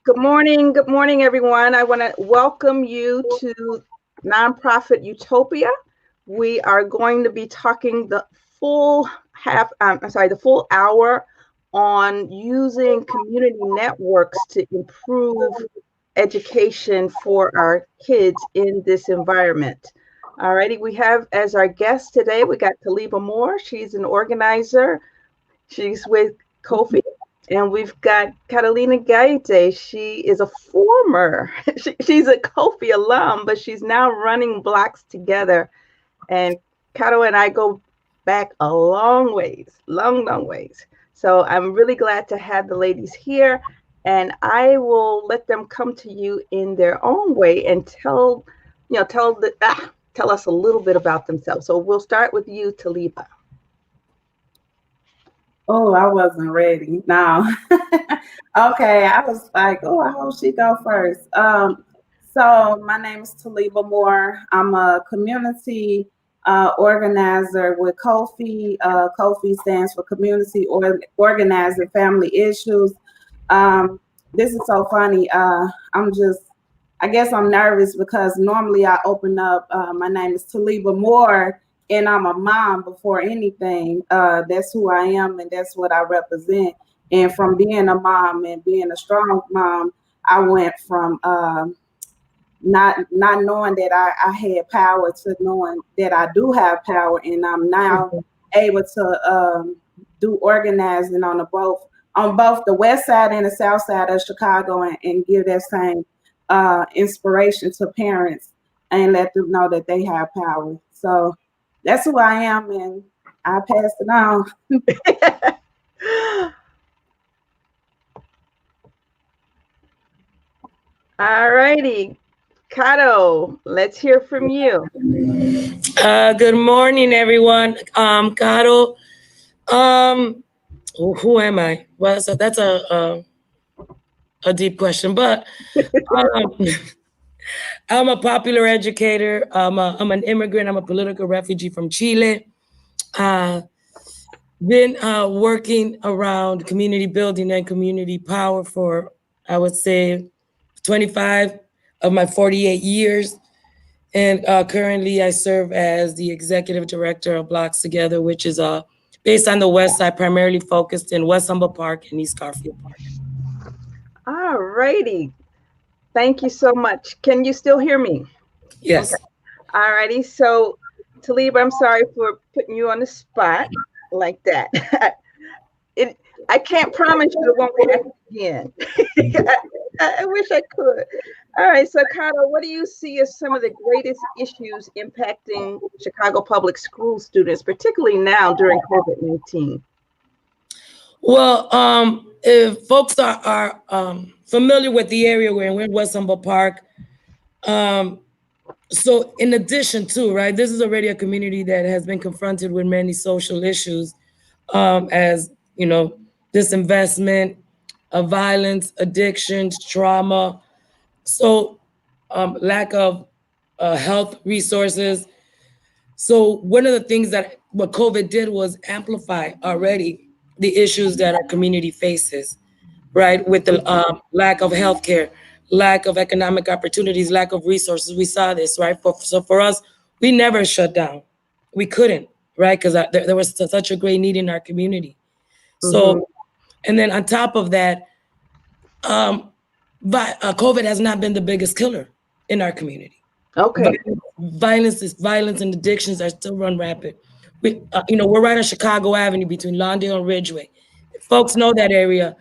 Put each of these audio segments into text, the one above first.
Good morning, everyone. I want to welcome you to Nonprofit Utopia. We are going to be talking the the full hour on using community networks to improve education for our kids in this environment. Alrighty, we have as our guest today, we got Talibah Moore. She's an organizer. She's with COFI. And we've got Catalina Gaete. She is a former, she's a COFI alum, but she's now running Blocks Together. And Cato and I go back a long ways, long ways. So I'm really glad to have the ladies here. And I will let them come to you in their own way and tell us a little bit about themselves. So we'll start with you, Talibah. Oh, I wasn't ready. No. Okay, I was like, oh, I hope she go first. So my name is Talibah Moore. I'm a community organizer with COFI. COFI stands for Community Organizing Family Issues. This is so funny. I guess I'm nervous because normally I open up, my name is Talibah Moore, and I'm a mom before anything. That's who I am, and that's what I represent. And from being a mom and being a strong mom, I went from not knowing that I had power to knowing that I do have power, and I'm now able to do organizing on both the west side and the south side of Chicago, and give that same inspiration to parents and let them know that they have power. So that's who I am, and I pass it on. All righty. Cato, let's hear from you. Good morning, everyone. Cato, who am I? Well, so that's a deep question, but I'm a popular educator. I'm an immigrant. I'm a political refugee from Chile. Been working around community building and community power for, I would say, 25 of my 48 years. And currently I serve as the executive director of Blocks Together, which is based on the West Side, primarily focused in West Humboldt Park and East Garfield Park. All righty. Thank you so much. Can you still hear me? Yes. Okay. All righty. So, Talibah, I'm sorry for putting you on the spot like that. I can't promise you it won't happen again. I wish I could. All right. So, Cato, what do you see as some of the greatest issues impacting Chicago public school students, particularly now during COVID-19? Well, if folks are familiar with the area we're in West Humboldt Park, so in addition to, right, this is already a community that has been confronted with many social issues, as, you know, disinvestment, violence, addictions, trauma, so lack of health resources. So one of the things that what COVID did was amplify already the issues that our community faces, right? With the lack of healthcare, lack of economic opportunities, lack of resources. We saw this, right? So for us, we never shut down. We couldn't, right? Because there was such a great need in our community. So, and then on top of that, COVID has not been the biggest killer in our community. Okay. Violence and addictions are still run rampant. We're right on Chicago Avenue between Lawndale and Ridgeway. If folks know that area,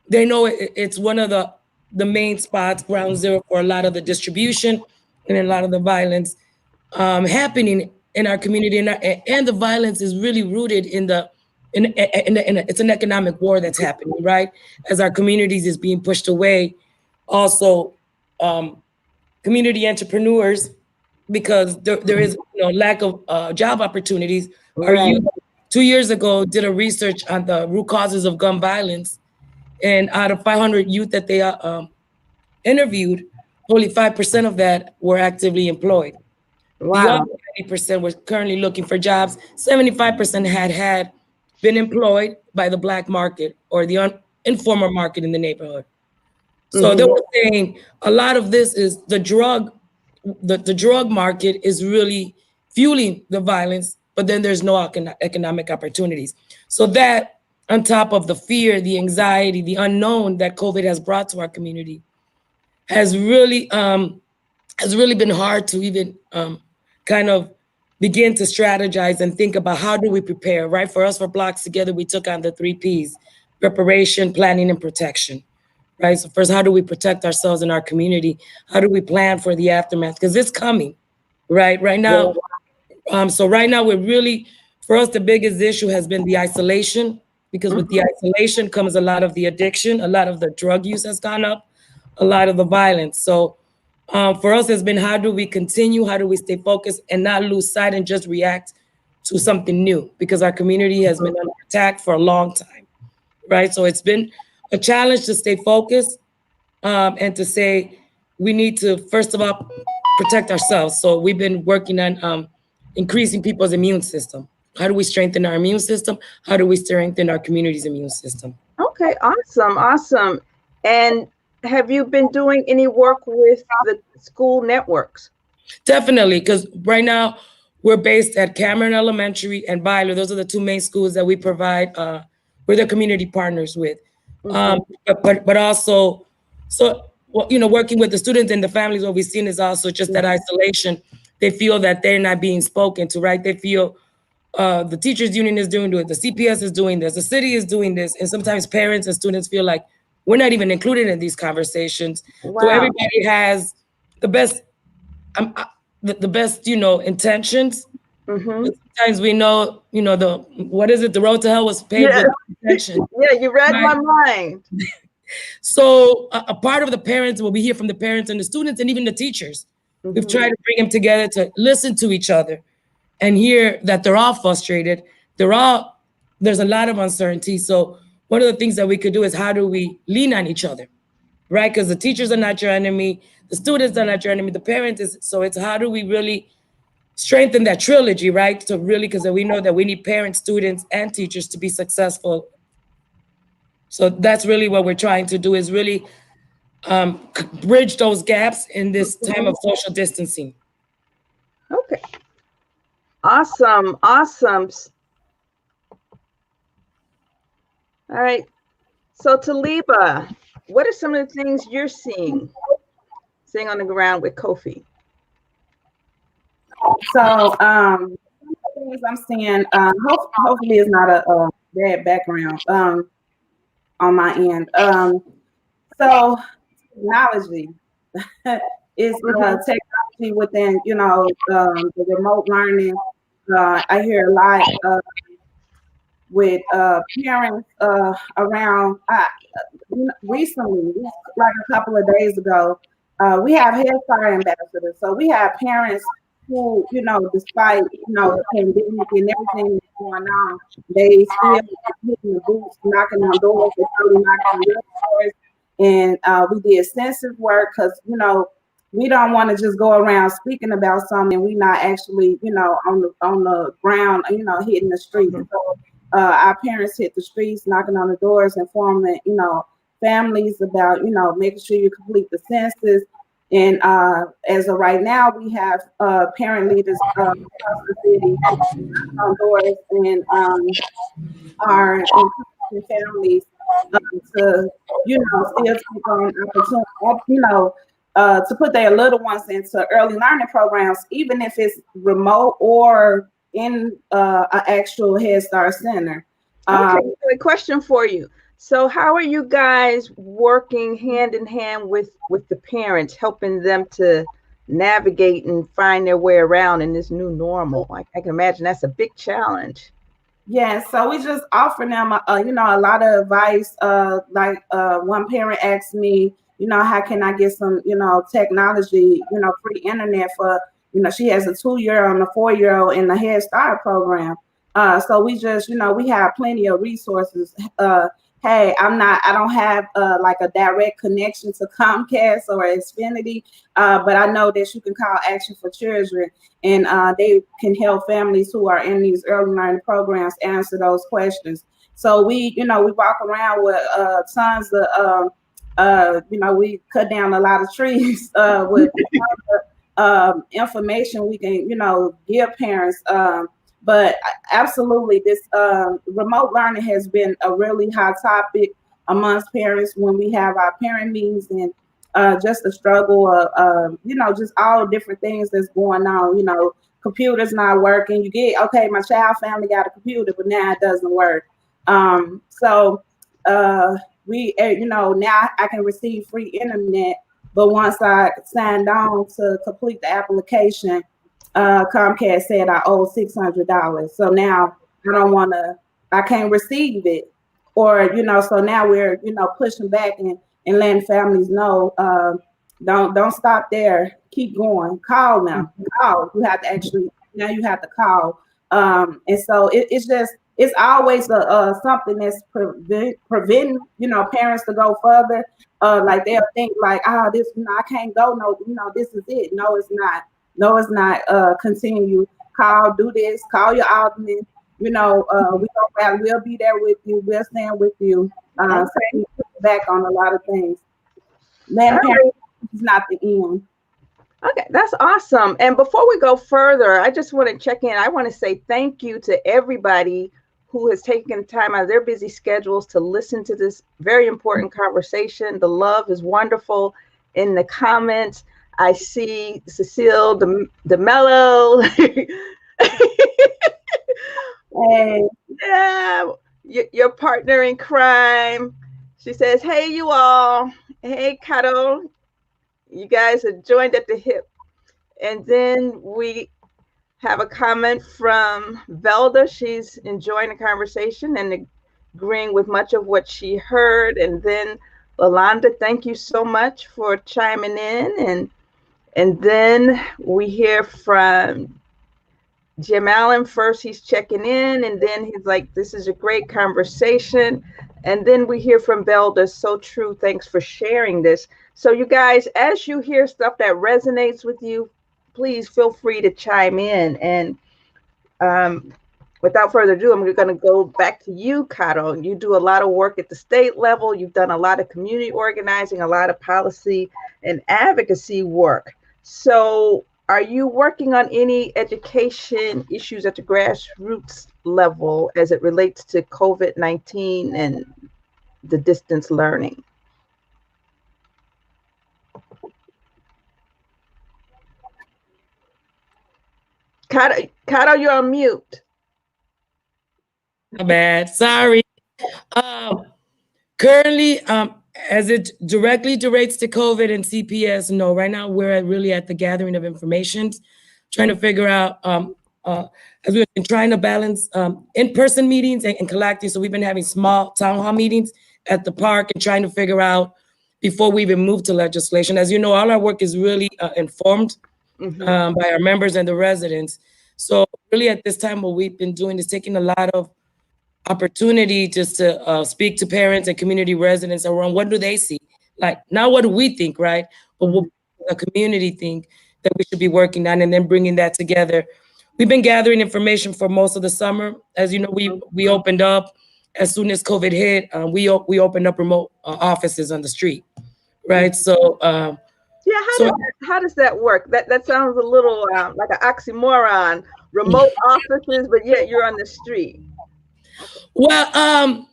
they know it's one of the main spots, ground zero for a lot of the distribution and a lot of the violence happening in our community. And the violence is really rooted in it's an economic war that's happening, right? As our communities is being pushed away. Also, community entrepreneurs, because there is lack of job opportunities. Our youth 2 years ago did a research on the root causes of gun violence, and out of 500 youth that they interviewed, only 5% of that were actively employed. Wow. The other 90% were currently looking for jobs. 75% had been employed by the black market or the informal market in the neighborhood. So they were saying a lot of this is the drug market is really fueling the violence, but then there's no economic opportunities. So that, on top of the fear, the anxiety, the unknown that COVID has brought to our community, has really been hard to even kind of begin to strategize and think about how do we prepare, right? For us, for Blocks Together, we took on the 3 Ps: preparation, planning, and protection, right? So first, how do we protect ourselves and our community? How do we plan for the aftermath? Because it's coming, right? Right now, so right now we're really, for us, the biggest issue has been the isolation, because with the isolation comes a lot of the addiction, a lot of the drug use has gone up, a lot of the violence. So for us, has been how do we continue? How do we stay focused and not lose sight and just react to something new? Because our community has been under attack for a long time, right? So it's been a challenge to stay focused and to say we need to, first of all, protect ourselves. So we've been working on increasing people's immune system. How do we strengthen our immune system? How do we strengthen our community's immune system? Okay, awesome, awesome. And have you been doing any work with the school networks? Definitely, because right now we're based at Cameron Elementary and Byler. Those are the 2 main schools that we provide. We're the community partners with, but also, so working with the students and the families. What we've seen is also just that isolation. They feel that they're not being spoken to, right? They feel the teachers union is doing it, the CPS is doing this, the city is doing this, and sometimes parents and students feel like we're not even included in these conversations. Wow. So everybody has the best, the best, intentions. Sometimes we know, the road to hell was paved with intention. Yeah, you read my mind. So a part of the parents, what we hear from the parents and the students and even the teachers, we've tried to bring them together to listen to each other and hear that they're all frustrated. There's a lot of uncertainty. So one of the things that we could do is how do we lean on each other, right? Because the teachers are not your enemy, the students are not your enemy, the parents is. So it's how do we really strengthen that trilogy, right? So really, because we know that we need parents, students, and teachers to be successful. So that's really what we're trying to do, is really bridge those gaps in this time of social distancing. Okay. Awesome, awesome. All right. So Talibah, what are some of the things you're seeing on the ground with COFI? So things I'm seeing, hopefully it's not a bad background on my end. So technology is technology within, the remote learning. I hear a lot with parents around. Recently, like a couple of days ago, we have Head Start ambassadors. So we have parents who, despite, the pandemic and everything that's going on, they still hitting the boots, knocking on doors, they're knocking on doors. And we did extensive work because, we don't want to just go around speaking about something and we not actually, on the ground, hitting the streets. So our parents hit the streets, knocking on the doors, informing, families about, making sure you complete the census. And as of right now, we have parent leaders across the city on doors and are encouraging families to, still take on opportunity, to put their little ones into early learning programs, even if it's remote or in an actual Head Start center. Okay, so a question for you. So how are you guys working hand in hand with the parents, helping them to navigate and find their way around in this new normal? I can imagine that's a big challenge. Yeah, so we just offer them, a lot of advice. One parent asked me, how can I get some, technology, free internet for, she has a 2-year-old and a 4-year-old in the Head Start program. So we just, we have plenty of resources. Hey, I don't have like a direct connection to Comcast or Xfinity, but I know that you can call Action for Children and they can help families who are in these early learning programs answer those questions. So we, we walk around with tons of we cut down a lot of trees with information we can, give parents. But absolutely, this remote learning has been a really hot topic amongst parents when we have our parent meetings, and just the struggle of, just all the different things that's going on. Computers not working. You get, okay, my child family got a computer, but now it doesn't work. So we, now I can receive free internet, but once I signed on to complete the application, Comcast said I owe $600. So now I can't receive it. Or, so now we're, pushing back and letting families know, don't stop there. Keep going. Call them. Call. You have to actually, now you have to call. And so it's always something that's preventing, parents to go further. Like they'll think like, this, I can't go. No, this is it. No, it's not. No, it's not. Continue. Call. Do this. Call your alderman. We'll be there with you. We'll stand with you. So you put back on a lot of things. Man, parents is not the end. Okay, that's awesome. And before we go further, I just want to check in. I want to say thank you to everybody who has taken time out of their busy schedules to listen to this very important conversation. The love is wonderful in the comments. I see Cecile DeMello. Hey. Yeah, your partner in crime. She says, hey, you all. Hey, Kato. You guys are joined at the hip. And then we have a comment from Velda. She's enjoying the conversation and agreeing with much of what she heard. And then Lalonda, thank you so much for chiming in. And then we hear from Jim Allen first. He's checking in, and then he's like, this is a great conversation. And then we hear from Velda, so true. Thanks for sharing this. So you guys, as you hear stuff that resonates with you, please feel free to chime in. And without further ado, I'm going to go back to you, Kato. You do a lot of work at the state level. You've done a lot of community organizing, a lot of policy and advocacy work. So are you working on any education issues at the grassroots level as it relates to COVID-19 and the distance learning? Kato, you're on mute. My bad. Sorry. Currently, as it directly relates to COVID and CPS, no, right now we're really at the gathering of information, trying to figure out, as we've been trying to balance in-person meetings and collecting. So we've been having small town hall meetings at the park and trying to figure out before we even move to legislation. As you know, all our work is really informed by our members and the residents. So really at this time, what we've been doing is taking a lot of opportunity just to speak to parents and community residents around what do they see, like not what do we think, right, but what the community think that we should be working on, and then bringing that together. We've been gathering information for most of the summer. As you know, we opened up as soon as COVID hit. We opened up remote offices on the street, right? So how does that work? That sounds a little like an oxymoron. Remote offices, but yet you're on the street. Well,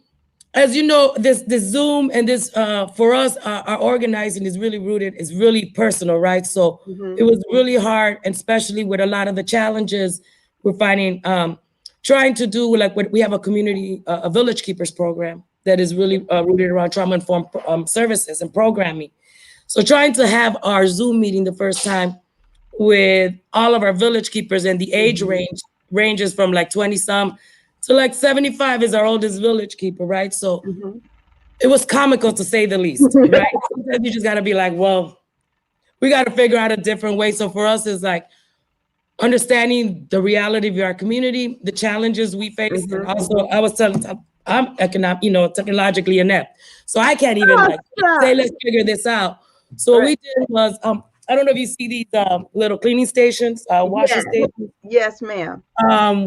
as you know, this Zoom and this for us, our organizing is really rooted, is really personal, right? So it was really hard, and especially with a lot of the challenges we're finding, trying to do, like what we have a community, a Village Keepers program that is really rooted around trauma-informed services and programming. So trying to have our Zoom meeting the first time with all of our Village Keepers, and the age ranges from like 20-some to like 75 is our oldest Village Keeper, right? So it was comical to say the least, right? Sometimes you just gotta be like, well, we gotta figure out a different way. So for us, it's like understanding the reality of our community, the challenges we face, and also I was telling, I'm technologically inept, so I can't even say, let's figure this out. So what we did was, I don't know if you see these little cleaning stations, washing stations. Yes, ma'am.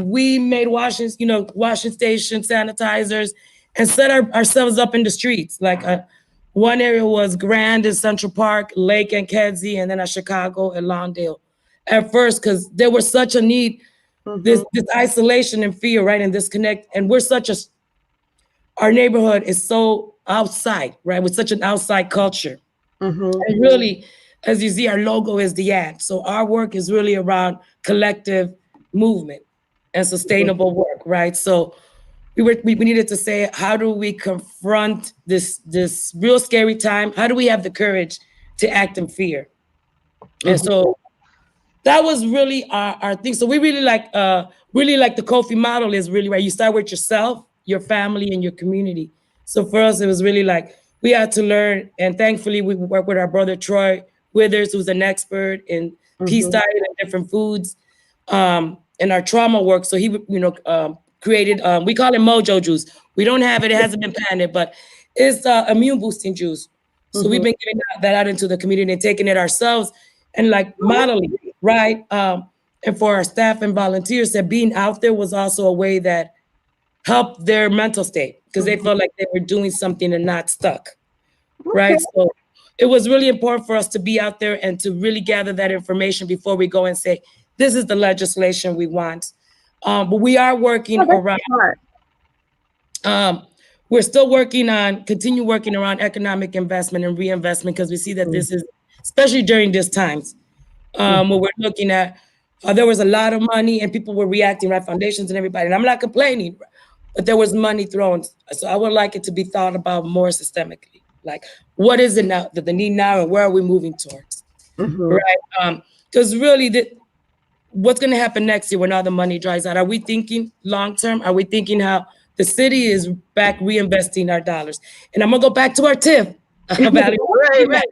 We made washing stations, sanitizers, and set ourselves up in the streets. Like One area was Grand and Central Park, Lake and Kedzie, and then at Chicago and Lawndale. At first, because there was such a need, this isolation and fear, right, and disconnect, and we're such a, our neighborhood is so outside, right, with such an outside culture. And really, as you see, our logo is the ant. So our work is really around collective movement and sustainable work, right? So we needed to say, how do we confront this real scary time? How do we have the courage to act in fear? And so that was really our thing. So we really like the COFI model is really right. You start with yourself, your family, and your community. So for us, it was really like we had to learn, and thankfully we work with our brother Troy Withers, who's an expert in peace diet and different foods, in our trauma work. So he, created, we call it Mojo Juice. We don't have it; it hasn't been patented, but it's immune boosting juice. So we've been giving that out into the community and taking it ourselves and like modeling, right? And for our staff and volunteers, that being out there was also a way that helped their mental state because they felt like they were doing something and not stuck, right? So it was really important for us to be out there and to really gather that information before we go and say, this is the legislation we want. But we are working around, we're still continue working around economic investment and reinvestment because we see that this is, especially during these times, where we're looking at, there was a lot of money and people were reacting, right? Foundations and everybody. And I'm not complaining, but there was money thrown. So I would like it to be thought about more systemically. Like, what is it now, the need now, and where are we moving towards? Right? Because really, what's going to happen next year when all the money dries out? Are we thinking long term? Are we thinking how the city is back reinvesting our dollars? And I'm going to go back to our TIF. Right.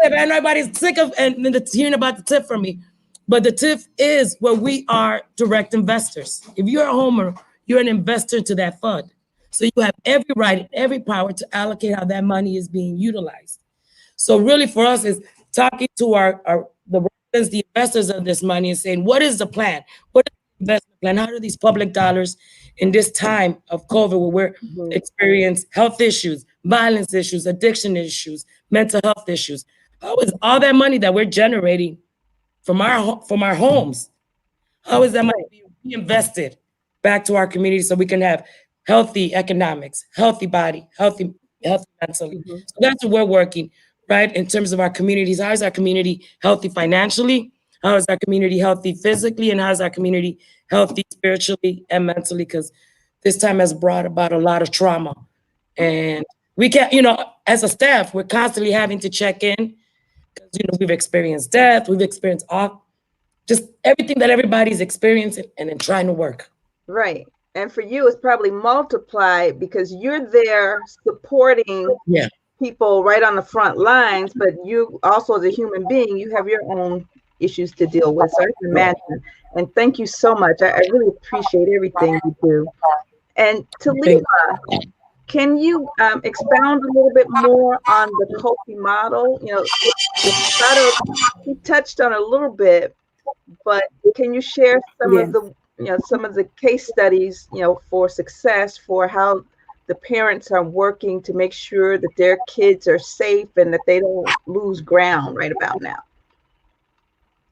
Everybody's sick of and hearing about the TIF from me. But the TIF is where we are direct investors. If you're a homeowner, you're an investor to that fund. So you have every right and every power to allocate how that money is being utilized. So really for us is talking to the investors of this money and saying, what is the plan? What is the investment plan? How do these public dollars in this time of COVID where we're experiencing health issues, violence issues, addiction issues, mental health issues? How is all that money that we're generating from our homes, how is that money being reinvested back to our community so we can have healthy economics, healthy body, healthy mentally? So that's what we're working, right? In terms of our communities, how is our community healthy financially? How is our community healthy physically? And how is our community healthy spiritually and mentally? Because this time has brought about a lot of trauma. And we can't, as a staff, we're constantly having to check in because, we've experienced death, we've experienced just everything that everybody's experiencing and then trying to work. Right. And for you, it's probably multiplied because you're there supporting people right on the front lines, but you also, as a human being, you have your own issues to deal with. So I can imagine. And thank you so much. I really appreciate everything you do. And Talibah, can you expound a little bit more on the COFI model? You touched on a little bit, but can you share some of the case studies, for success, for how the parents are working to make sure that their kids are safe and that they don't lose ground right about now?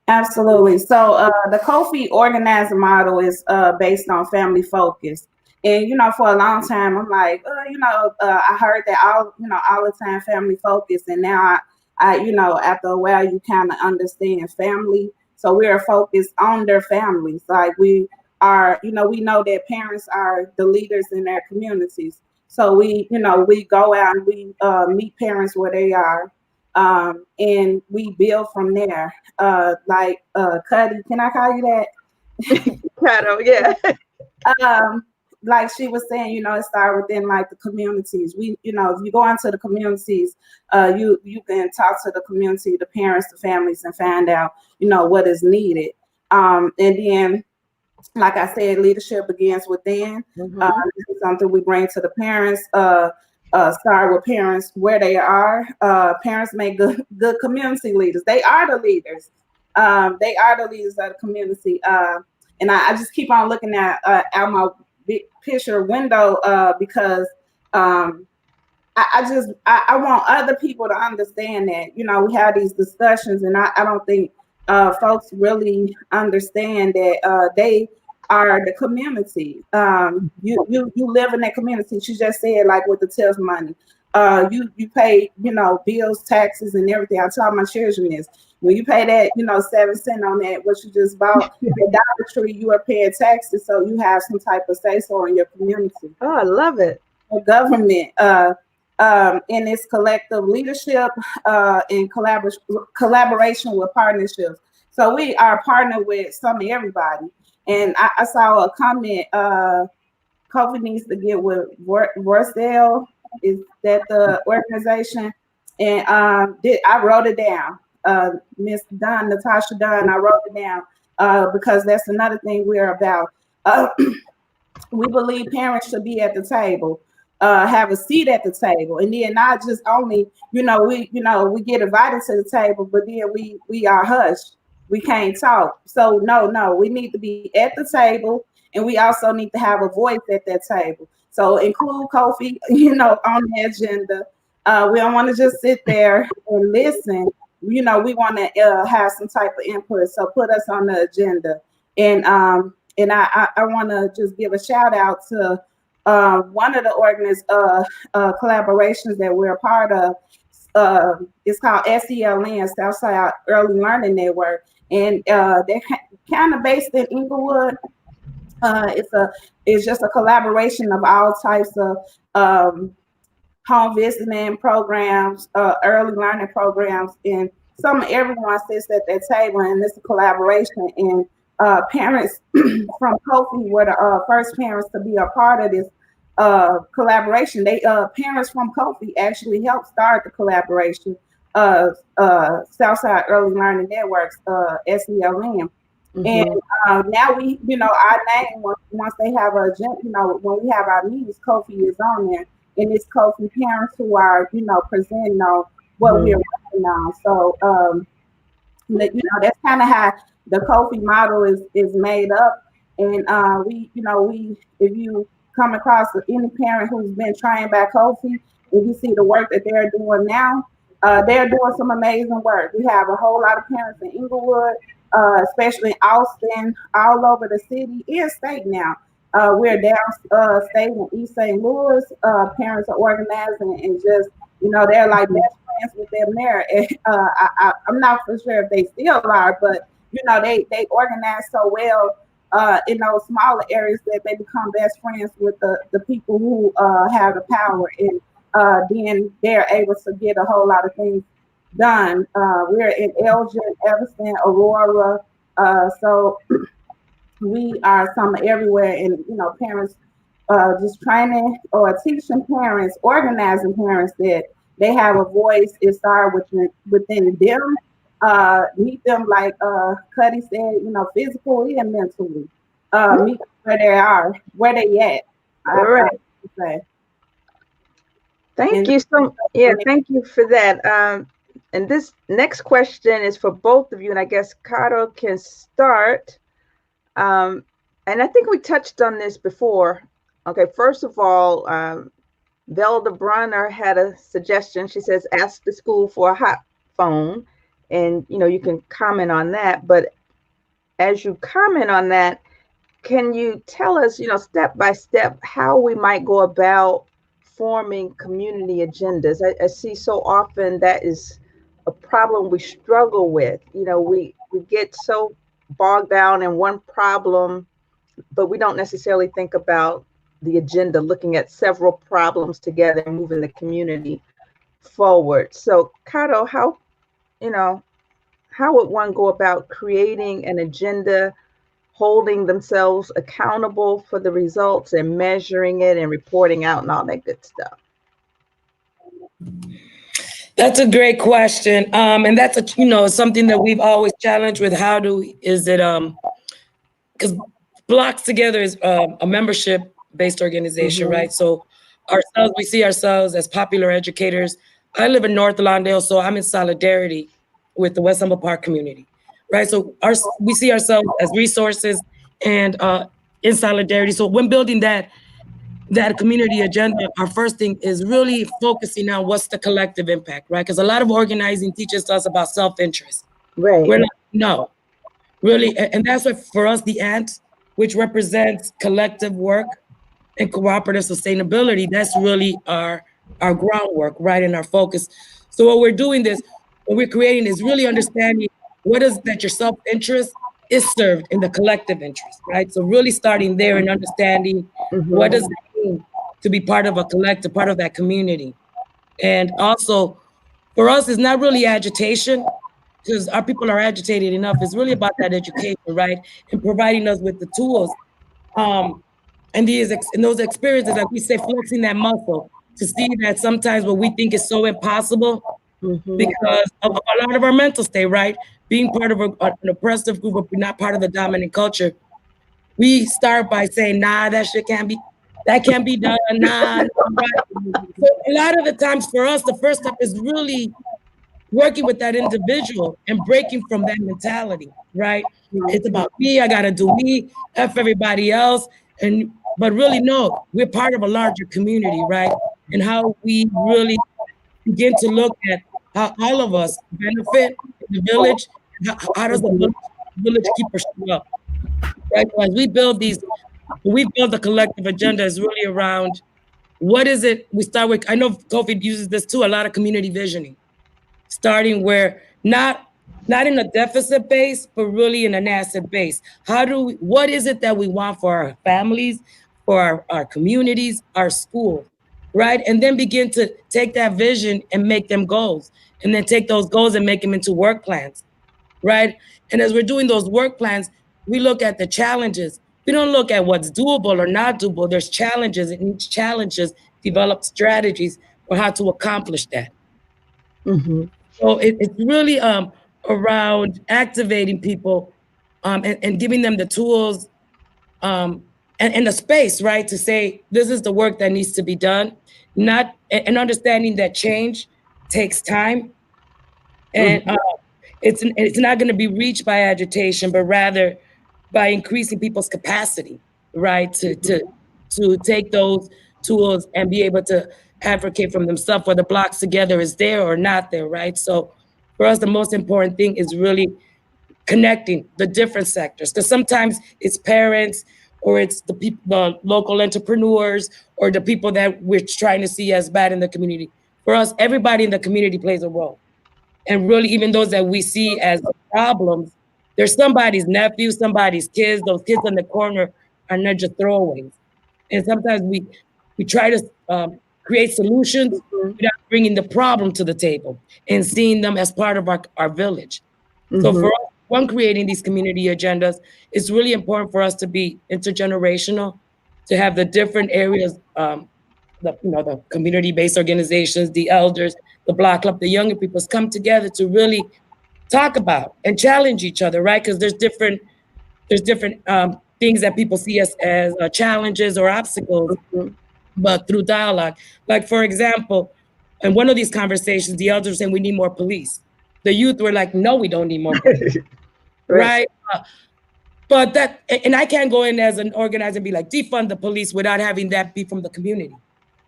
Absolutely. So the COFI organizer model is based on family focus. And, for a long time, I'm like, I heard that all the time family focus. And now I after a while, you kind of understand family. So we are focused on their families. Like we are, we know that parents are the leaders in their communities. So we go out and we meet parents where they are. And we build from there. Cuddy, can I call you that? Cuddy, yeah. Like she was saying, it started within like the communities. We, if you go into the communities, you can talk to the community, the parents, the families, and find out, what is needed. And then, like I said, leadership begins within. This is something we bring to the parents. Start with parents where they are. Parents make good community leaders. They are the leaders. They are the leaders of the community. And I just keep on looking at out my big picture window because I want other people to understand that, you know, we have these discussions, and I don't think folks really understand that they are the community. You live in that community. She just said, like with the TIF money, you pay, you know, bills, taxes, and everything. I tell my children this: when you pay that, you know, 7 cents on that, what you just bought at Dollar Tree, you are paying taxes, so you have some type of say so in your community. Oh, I love it. The government, in its collective leadership, in collaboration with partnerships. So we are partnered with some of everybody. And I saw a comment, COFI needs to get with Vorsdale. Is that the organization? And I wrote it down. Miss Dunn, Natasha Dunn, I wrote it down because that's another thing we're about. We believe parents should be at the table, have a seat at the table, and then not just only, we get invited to the table, but then we are hushed. We can't talk. So no, we need to be at the table, and we also need to have a voice at that table. So include COFI, on the agenda. We don't want to just sit there and listen. We want to have some type of input. So put us on the agenda. And I want to just give a shout out to one of the collaborations that we're a part of. It's called SELN, Southside Early Learning Network, and they're kind of based in Inglewood. It's just a collaboration of all types of home visiting programs, early learning programs, and everyone sits at that table, and it's a collaboration. And parents from COFI were the first parents to be a part of this collaboration. Parents from COFI actually helped start the collaboration of Southside Early Learning Networks, SELN. Mm-hmm. And now we, our name, once they have a, when we have our meetings, COFI is on there, and it's COFI parents who are, presenting on what we're working on. So, that's kind of how the COFI model is made up. And if you come across any parent who's been trained by COFI, and you see the work that they're doing now, they're doing some amazing work. We have a whole lot of parents in Inglewood, especially in Austin, all over the city and state now. We're downstate in East St. Louis. Parents are organizing and just, they're like best friends with their mayor. I'm not for sure if they still are, but they organize so well in those smaller areas that they become best friends with the people who have the power, and then they're able to get a whole lot of things done. We're in Elgin, Evanston, Aurora, so we are some everywhere, and parents just training or teaching parents, organizing parents that they have a voice. It starts within them. Meet them, like Cuddy said, physically and mentally. Meet where they are, where they at. All right. Thank you for that. And this next question is for both of you, and I guess Caro can start. And I think we touched on this before. Okay, first of all, Velda Brunner had a suggestion. She says, ask the school for a hot phone. And, you can comment on that. But as you comment on that, can you tell us, step by step, how we might go about forming community agendas? I see so often that is a problem we struggle with. We get so bogged down in one problem, but we don't necessarily think about the agenda, looking at several problems together and moving the community forward. So, Kato, how would one go about creating an agenda, holding themselves accountable for the results and measuring it and reporting out and all that good stuff? That's a great question. And that's something that we've always challenged with. Because Blocks Together is a membership-based organization, right? So we see ourselves as popular educators. I live in North Lawndale, so I'm in solidarity with the West Humboldt Park community, right? So we see ourselves as resources and in solidarity. So when building that, that community agenda, our first thing is really focusing on what's the collective impact, right? Because a lot of organizing teaches us about self-interest. Right. We're like, no, really, and that's what for us, the ANT, which represents collective work and cooperative sustainability, that's really our groundwork, right, and our focus. So what we're doing this, what we're creating is really understanding what is that your self-interest is served in the collective interest, right? So really starting there and understanding what does it mean to be part of a collective, part of that community. And also for us, it's not really agitation, because our people are agitated enough. It's really about that education, right? And providing us with the tools. And those experiences, like we say, flexing that muscle to see that sometimes what we think is so impossible because of a lot of our mental state, right? Being part of an oppressive group, but not part of the dominant culture, we start by saying, nah, that can't be done, nah. Right? So a lot of the times for us, the first step is really working with that individual and breaking from that mentality, right? It's about me, I gotta do me, F everybody else. But really, no, we're part of a larger community, right? And how we really begin to look at how all of us benefit in the village. How does the village keep us up, right? So as we build the collective agenda is really around what is it we start with. I know COFI uses this too, a lot of community visioning, starting where not in a deficit base, but really in an asset base. What is it that we want for our families, for our communities, our schools, right? And then begin to take that vision and make them goals, and then take those goals and make them into work plans, right? And as we're doing those work plans, we look at the challenges. We don't look at what's doable or not doable. There's challenges, and each challenges develop strategies for how to accomplish that. So it's really around activating people and giving them the tools and the space, right, to say this is the work that needs to be done, and understanding that change takes time, and it's not going to be reached by agitation, but rather by increasing people's capacity, right, to take those tools and be able to advocate from themselves, whether Blocks Together is there or not there, right? So for us, the most important thing is really connecting the different sectors, because sometimes it's parents or it's the people, the local entrepreneurs, or the people that we're trying to see as bad in the community. For us, everybody in the community plays a role. And really, even those that we see as problems, there's somebody's nephew, somebody's kids. Those kids in the corner are not just throwaways. And sometimes we try to create solutions without bringing the problem to the table and seeing them as part of our village. So for us, when creating these community agendas, it's really important for us to be intergenerational, to have the different areas, the community-based organizations, the elders, the block club, the younger people come together to really talk about and challenge each other, right? Because there's different things that people see as challenges or obstacles, but through dialogue. Like, for example, in one of these conversations, the elders were saying we need more police. The youth were like, no, we don't need more police, right? But and I can't go in as an organizer and be like, defund the police without having that be from the community,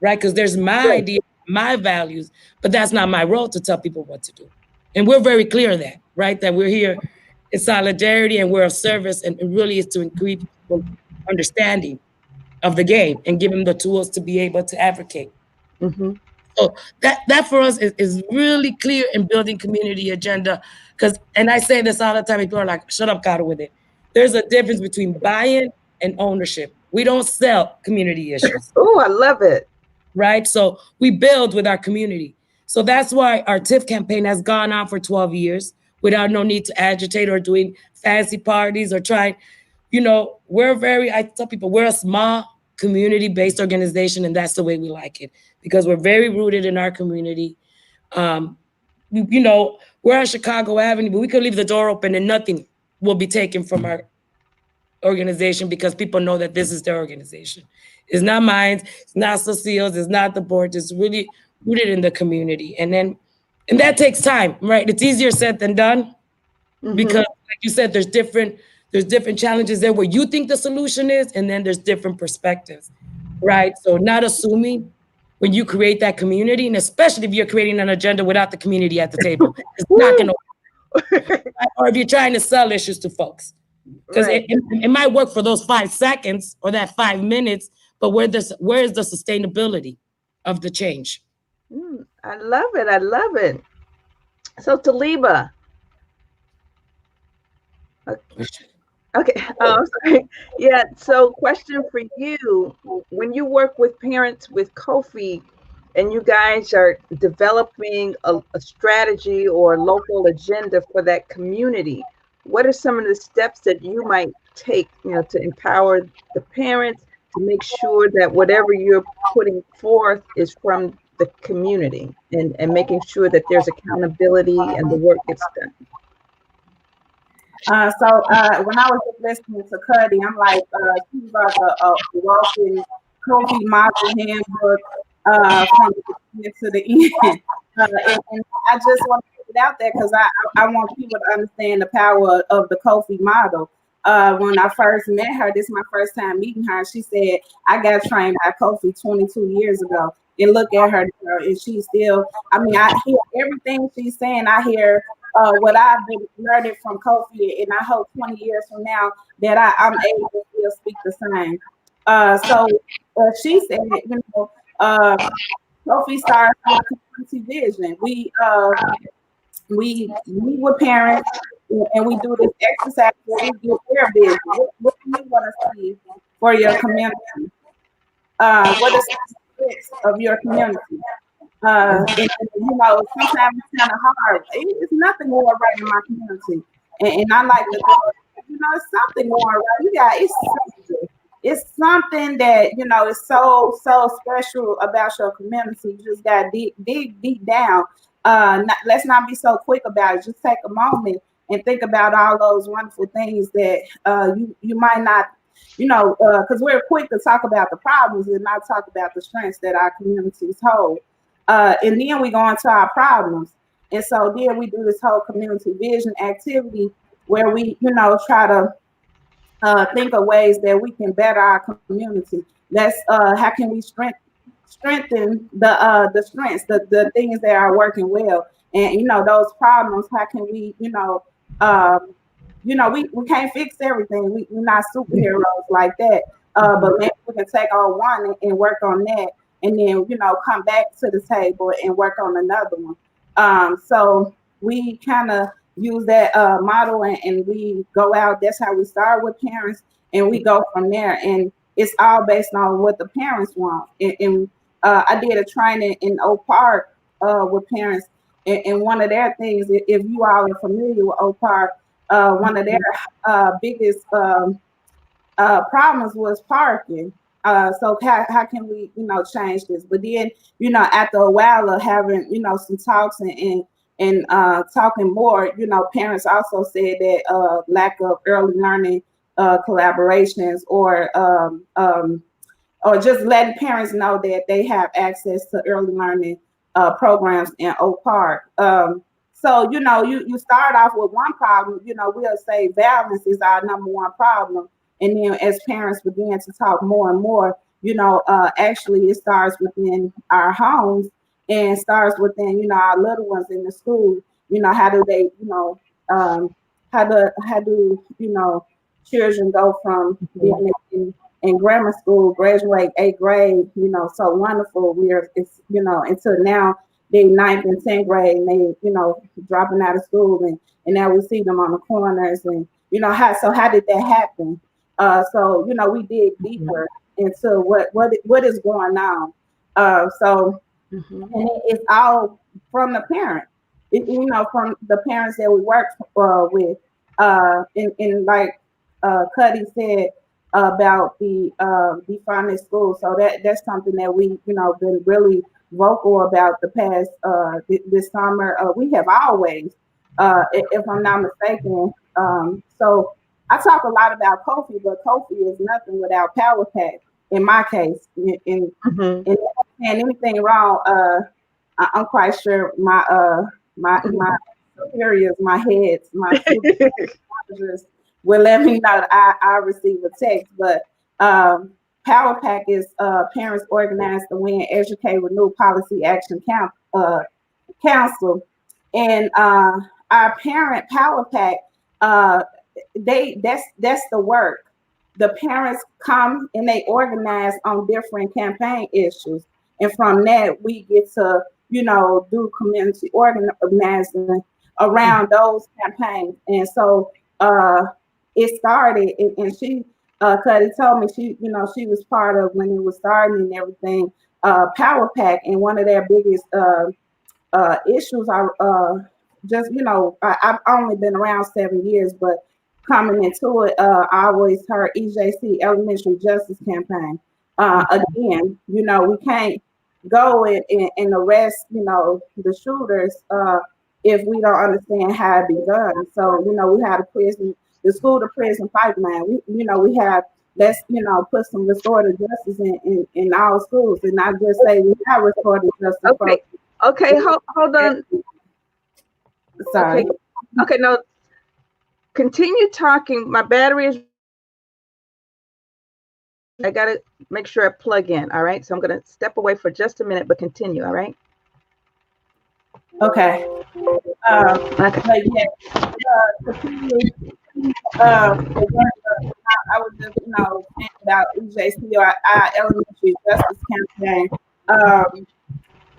right? Because there's my idea, my values, but that's not my role to tell people what to do. And we're very clear of that, right? That we're here in solidarity and we're of service, and it really is to increase people's understanding of the game and give them the tools to be able to advocate. So that for us is really clear in building community agenda. And I say this all the time, people are like, shut up, Gaete, with it. There's a difference between buy-in and ownership. We don't sell community issues. Oh, I love it. Right? So we build with our community. So that's why our TIF campaign has gone on for 12 years without no need to agitate or doing fancy parties or trying, I tell people we're a small community-based organization, and that's the way we like it, because we're very rooted in our community. We're on Chicago Avenue, but we could leave the door open and nothing will be taken from our organization, because people know that this is their organization. It's not mine, it's not Cecile's, it's not the board, it's really rooted in the community. And that takes time, right? It's easier said than done, because like you said, there's different challenges there where you think the solution is, and then there's different perspectives. right? So not assuming when you create that community, and especially if you're creating an agenda without the community at the table, it's not going to, or if you're trying to sell issues to folks. Because Right. it might work for those 5 seconds or that 5 minutes, but where is the sustainability of the change? I love it. I love it. So Talibah. Okay. Oh, sorry. Yeah. So, question for you: when you work with parents with COFI, and you guys are developing a strategy or a local agenda for that community, what are some of the steps that you might take, to empower the parents to make sure that whatever you're putting forth is from the community, and making sure that there's accountability and the work gets done? When I was listening to Cuddy, I'm like, she's like a walking COFI model handbook from the beginning to the end. And I just want to put it out there because I want people to understand the power of the COFI model. When I first met her, this is my first time meeting her. She said, I got trained by COFI 22 years ago. And look at her, and she's still, I mean, I hear everything she's saying. I hear what I've been learning from COFI, and I hope 20 years from now that I'm able to still speak the same. She said, COFI starts with community vision. We meet with parents and we do this exercise where we get their vision. What do you want to see for your community? What is the strengths of your community? And, sometimes it's kind of hard. It's nothing going right in my community. And I like to go, it's something going right. It's something that, is so special about your community. You just got to dig deep down. Let's not be so quick about it. Just take a moment and think about all those wonderful things that you might not, because we're quick to talk about the problems and not talk about the strengths that our communities hold. And then we go into our problems. And so then we do this whole community vision activity where we, try to think of ways that we can better our community. How can we strengthen the strengths, the things that are working well. And, those problems, how can we, we can't fix everything. We're not superheroes like that. But maybe we can take on one and work on that. And then, come back to the table and work on another one. So we kind of use that model and we go out. That's how we start with parents and we go from there. And it's all based on what the parents want. And I did a training in Oak Park with parents. And one of their things, if you all are familiar with Oak Park, one of their biggest problems was parking. So how can we, change this? But then, after a while of having, some talks and talking more, parents also said that lack of early learning collaborations or just letting parents know that they have access to early learning programs in Oak Park. So, you start off with one problem, we'll say violence is our number one problem. And then as parents begin to talk more and more, actually it starts within our homes and starts within, our little ones in the school. How do they, how do children go from being in grammar school, graduate 8th grade, so wonderful. Until now they 9th and 10th grade and they, dropping out of school and now we see them on the corners and, how did that happen? So, we dig deeper into what is going on. And it's all from the parent, from the parents that we work with. And like Cuddy said about the defunding school. So that's something that we, been really vocal about the past this summer. We have always, if I'm not mistaken. So I talk a lot about COFI, but COFI is nothing without Power Pack. In my case, and anything wrong, I'm quite sure my superiors, my heads, my supervisors will let me know that I receive a text. But Power Pack is Parents Organized to Win Educate Renew Policy Action Council, and our parent Power Pack, that's the work. The parents come and they organize on different campaign issues, and from that we get to do community organizing around those campaigns. And so it started, and she Cuddy told me she was part of when it was starting and everything. Power Pack, and one of their biggest issues are just I've only been around 7 years, but coming into it, I always heard EJC, Elementary Justice Campaign. Again, we can't go and arrest the shooters if we don't understand how it be done. So we have the school to prison pipeline. We have, let's put some restorative justice in our schools, and not just say we have restorative justice. Okay, hold on. Sorry. Okay, no. Continue talking. My battery is. I gotta make sure I plug in. All right, so I'm gonna step away for just a minute, but continue. All right. Okay. But yeah, continue. I was just saying about EJC, or our Elementary Justice Campaign.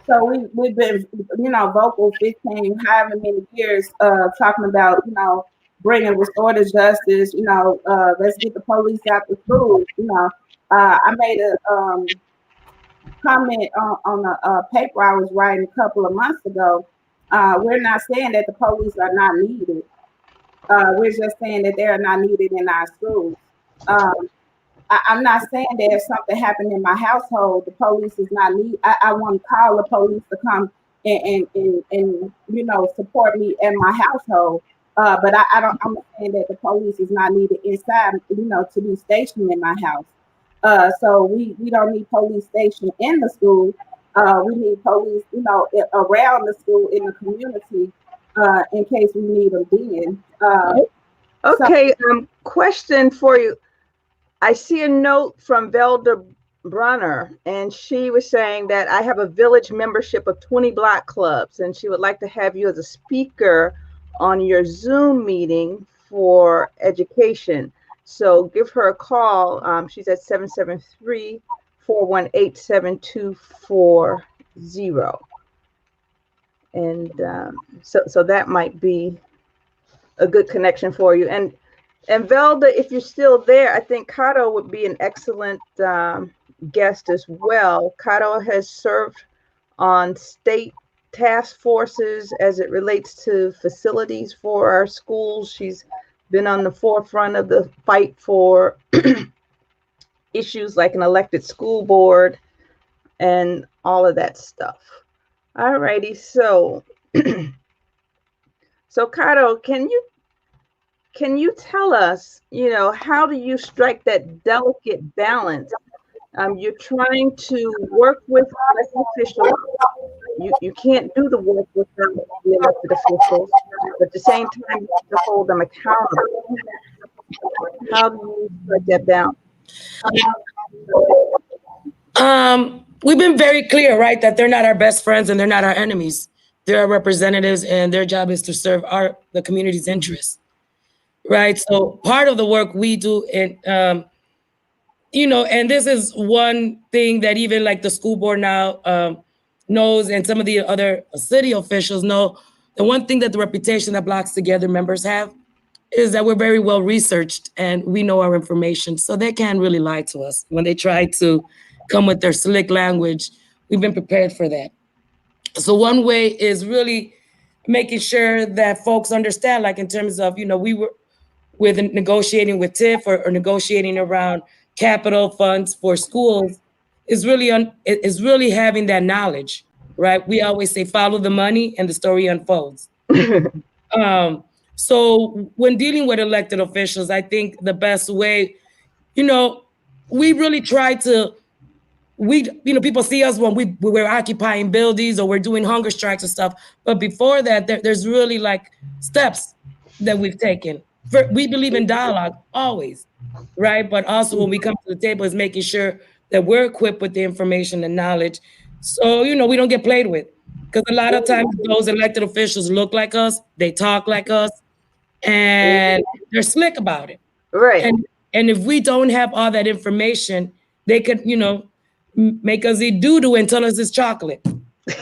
So we've been vocal 15 however many years talking about bringing restorative justice. Let's get the police out the schools. I made a comment on a paper I was writing a couple of months ago. We're not saying that the police are not needed. We're just saying that they're not needed in our schools. I'm not saying that if something happened in my household, the police is not needed. I want to call the police to come and support me in my household. But I'm saying that the police is not needed inside, to be stationed in my house. So we don't need police stationed in the school. We need police, around the school, in the community, in case we need them then. Okay, question for you. I see a note from Velda Brunner, and she was saying that I have a village membership of 20 block clubs, and she would like to have you as a speaker on your Zoom meeting for education. So give her a call. She's at 773-418-7240. And so that might be a good connection for you. And Velda, if you're still there, I think Cato would be an excellent guest as well. Cato has served on state task forces as it relates to facilities for our schools. She's been on the forefront of the fight for issues like an elected school board and all of that stuff. All righty, so Cato, can you tell us, how do you strike that delicate balance? You're trying to work with elected officials. You can't do the work without the elected officials, but at the same time, you have to hold them accountable. How do you strike that balance? We've been very clear, right, that they're not our best friends and they're not our enemies. They're our representatives, and their job is to serve the community's interests. Right. So part of the work we do, and and this is one thing that even like the school board now knows, and some of the other city officials know. The one thing that the reputation that Blocks Together members have is that we're very well researched and we know our information. So they can't really lie to us when they try to come with their slick language. We've been prepared for that. So one way is really making sure that folks understand, like in terms of, we were with negotiating with TIF or negotiating around capital funds for schools, is really having that knowledge, right? We always say, follow the money and the story unfolds. So when dealing with elected officials, I think the best way, we really try to, people see us when we're occupying buildings or we're doing hunger strikes and stuff. But before that, there's really like steps that we've taken. we believe in dialogue always, right? But also when we come to the table is making sure that we're equipped with the information and knowledge. So, we don't get played with. Because a lot of times those elected officials look like us, they talk like us, and they're slick about it. Right. And if we don't have all that information, they could, make us eat doo-doo and tell us it's chocolate.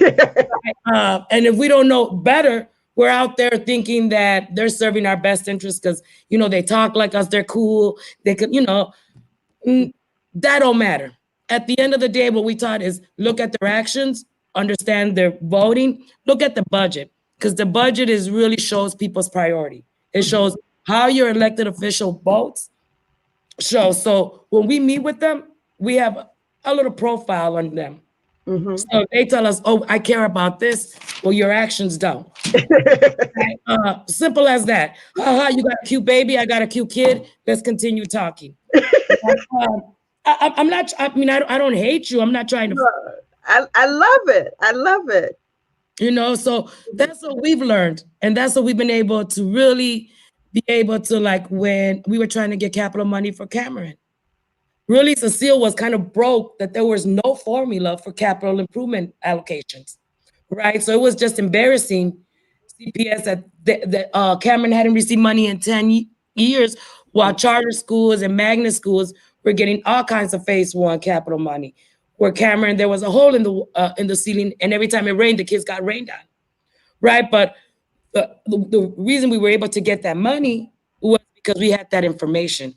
And if we don't know better, we're out there thinking that they're serving our best interest because, they talk like us, they're cool. They could, that don't matter. At the end of the day, what we taught is look at their actions, understand their voting, look at the budget, because the budget is really shows people's priority. It shows how your elected official votes. So when we meet with them, we have a little profile on them. Mm-hmm. So they tell us, oh, I care about this. Well, your actions don't. Simple as that. You got a cute baby. I got a cute kid. Let's continue talking. I'm not, I don't hate you. I'm not trying to. I love it. I love it. So that's what we've learned. And that's what we've been able to really be able to, like when we were trying to get capital money for Cameron. Really, Cecile was kind of broke that there was no formula for capital improvement allocations, right? So it was just embarrassing. CPS that Cameron hadn't received money in 10 years, while charter schools and magnet schools were getting all kinds of phase one capital money. Where Cameron, there was a hole in the ceiling, and every time it rained, the kids got rained on, right? But the reason we were able to get that money was because we had that information.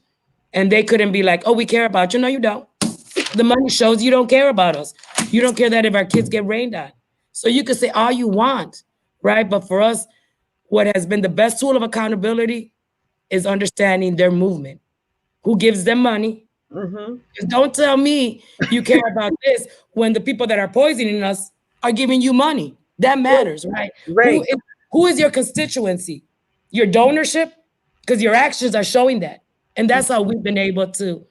And they couldn't be like, oh, we care about you. No, you don't. The money shows you don't care about us. You don't care that if our kids get rained on. So you could say all you want, right? But for us, what has been the best tool of accountability is understanding their movement. Who gives them money? Mm-hmm. Don't tell me you care about this when the people that are poisoning us are giving you money. That matters, right? Right. Who is your constituency? Your donorship? Because your actions are showing that. And that's how we've been able to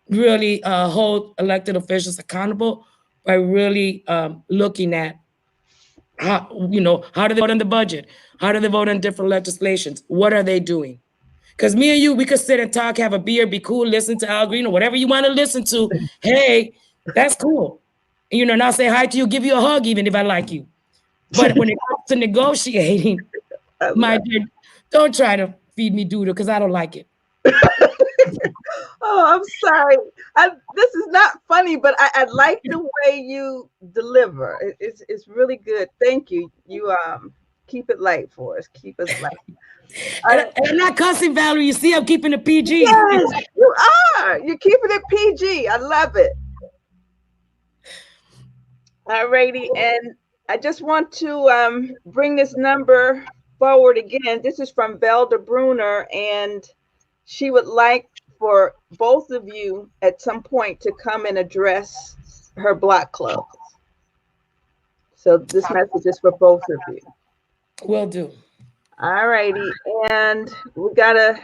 really hold elected officials accountable by really looking at how do they vote on the budget? How do they vote on different legislations? What are they doing? Because me and you, we could sit and talk, have a beer, be cool, listen to Al Green or whatever you want to listen to. Hey, that's cool. And I'll say hi to you, give you a hug even if I like you. But when it comes to negotiating, my dear, don't try to feed me doodle because I don't like it. Oh, I'm sorry. This is not funny, but I like the way you deliver. It's really good. Thank you. You keep it light for us. Keep us light. And I'm not cussing, Valerie. You see, I'm keeping it PG. Yes, you are. You're keeping it PG. I love it. All righty. And I just want to bring this number forward again. This is from Velda Bruner, and she would like for both of you at some point to come and address her block club. So this message is for both of you. Will do. All righty. And we got a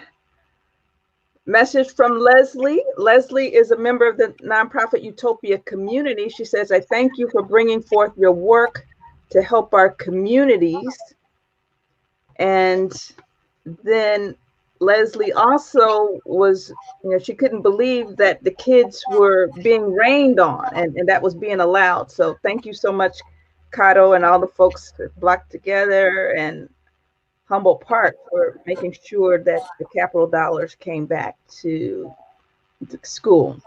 message from Leslie. Leslie is a member of the nonprofit Utopia community. She says, I thank you for bringing forth your work to help our communities. And then Leslie also was, she couldn't believe that the kids were being rained on and that was being allowed. So thank you so much, Cato, and all the folks at Block Together and Humboldt Park for making sure that the capital dollars came back to the school.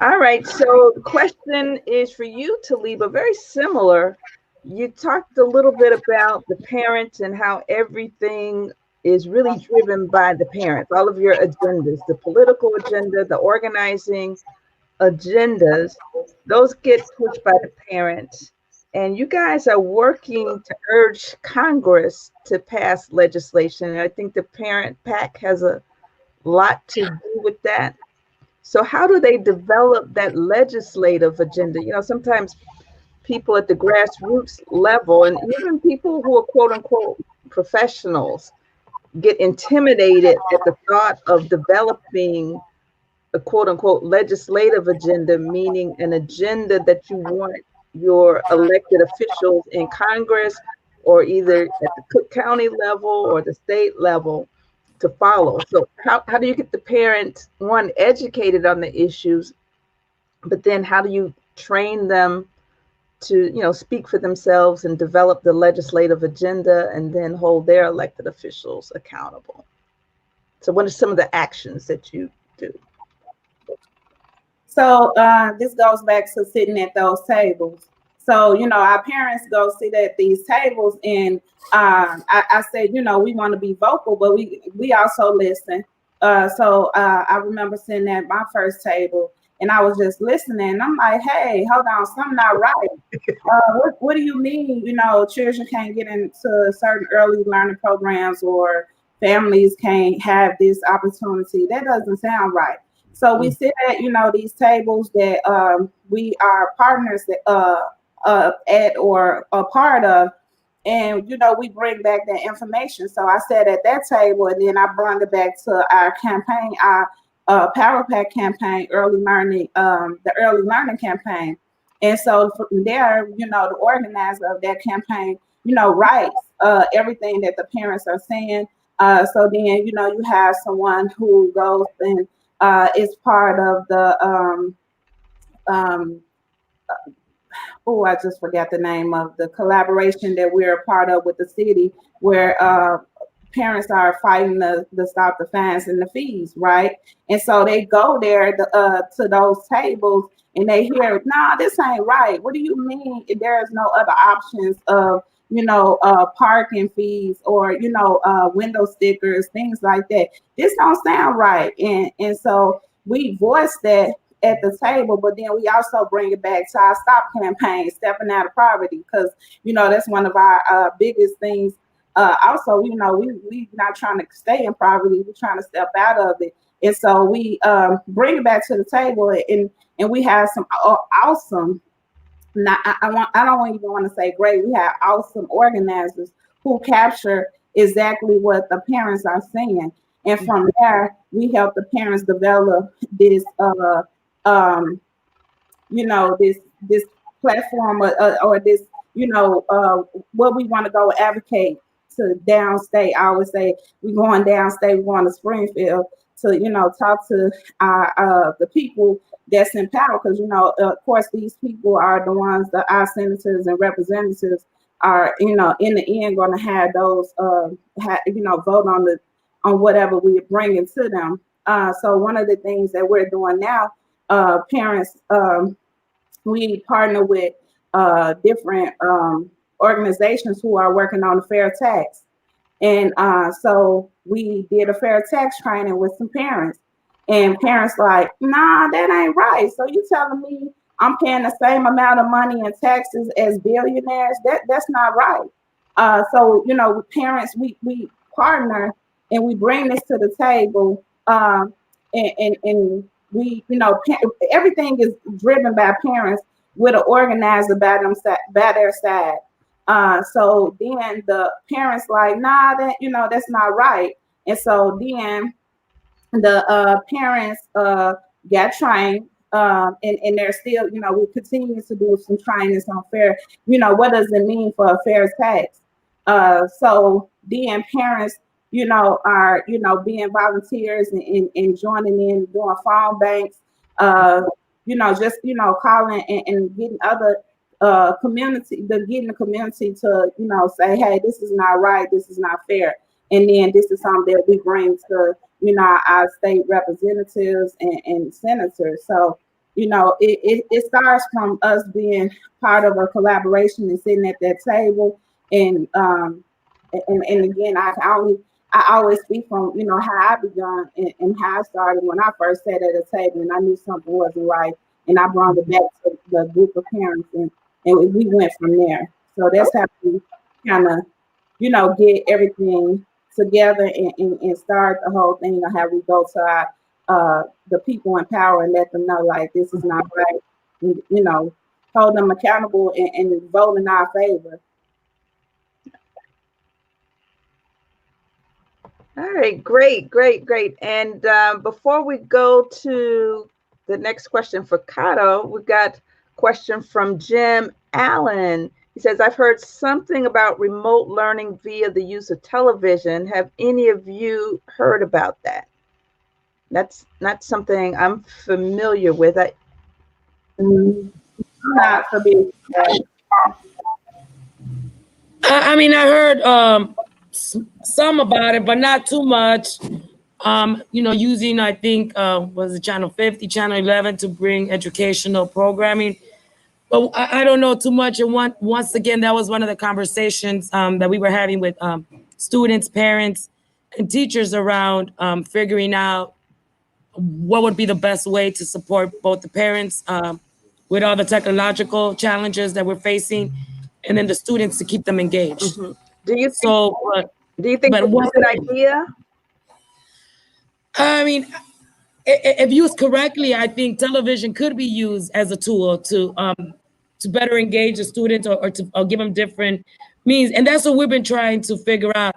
All right, so the question is for you, Talibah, very similar. You talked a little bit about the parents and how everything is really driven by the parents, all of your agendas, the political agenda, the organizing agendas, those get pushed by the parents. And you guys are working to urge Congress to pass legislation. And I think the parent PAC has a lot to do with that. So how do they develop that legislative agenda? Sometimes people at the grassroots level and even people who are quote unquote professionals get intimidated at the thought of developing a quote unquote legislative agenda, meaning an agenda that you want your elected officials in Congress or either at the Cook County level or the state level to follow. So how do you get the parents, one, educated on the issues, but then how do you train them to, speak for themselves and develop the legislative agenda and then hold their elected officials accountable? So what are some of the actions that you do? So this goes back to sitting at those tables. So, our parents go sit at these tables, and I said, we want to be vocal, but we also listen. I remember sitting at my first table, and I was just listening. And I'm like, hey, hold on, something not right. What do you mean? Children can't get into certain early learning programs, or families can't have this opportunity. That doesn't sound right. So we sit at these tables that we are partners at or a part of, and we bring back that information. So I sat at that table, and then I brought it back to our campaign, our Power Pack campaign, early learning, the early learning campaign. And so from there, the organizer of that campaign, writes everything that the parents are saying. So then, you have someone who goes and is part of the I just forgot the name of the collaboration that we're a part of with the city, where parents are fighting to stop the fines and the fees, right? And so they go there to those tables, and they hear, nah, this ain't right. What do you mean there's no other options of parking fees or window stickers, things like that? This don't sound right. And so we voice that at the table, but then we also bring it back to our stop campaign, stepping out of poverty, because that's one of our biggest things. Also, we not trying to stay in poverty, we're trying to step out of it. And so we bring it back to the table, and we have some awesome, I don't even want to say great, we have awesome organizers who capture exactly what the parents are saying. And from there, we help the parents develop this this platform, or this, what we want to go advocate to downstate. I always say we're going downstate, we're going to Springfield to, talk to the people that's in power. Because, of course, these people are the ones that our senators and representatives are, in the end going to have those, vote on whatever we're bringing to them. So one of the things that we're doing now, parents, we partner with different organizations who are working on the fair tax. And so we did a fair tax training with some parents, and parents like, nah, that ain't right. So you telling me I'm paying the same amount of money in taxes as billionaires? That's not right. So, with parents, we partner, and we bring this to the table, and we, everything is driven by parents with an organizer by their side. So then the parents like, nah, that's not right. And so then the parents got trained, and they're still, we continue to do some trainings on fair, what does it mean for a fair tax? So then parents, are, being volunteers and joining in, doing phone banks, just, calling and getting other getting the community to, say, hey, this is not right, this is not fair. And then this is something that we bring to, our state representatives and senators. So, it starts from us being part of a collaboration and sitting at that table. And again, I always speak from, how I began and how I started when I first sat at a table and I knew something wasn't right. And I brought it back to the group of parents, and we went from there. So that's how we kind of, get everything together and start the whole thing, or how we go to our the people in power and let them know, like, this is not right, and, hold them accountable and vote in our favor. All right, great. And before we go to the next question for Kato, we've got a question from Jim Allen. He says, I've heard something about remote learning via the use of television. Have any of you heard about that? That's not something I'm familiar with. I'm not familiar with that. I mean, I heard some about it, but not too much. Using, I think, was it Channel 50, Channel 11 to bring educational programming. But I don't know too much. And once again, that was one of the conversations that we were having with students, parents, and teachers around figuring out what would be the best way to support both the parents with all the technological challenges that we're facing, and then the students to keep them engaged. Mm-hmm. Do you think but that's a good idea? I mean, if used correctly, I think television could be used as a tool to better engage the students or give them different means. And that's what we've been trying to figure out.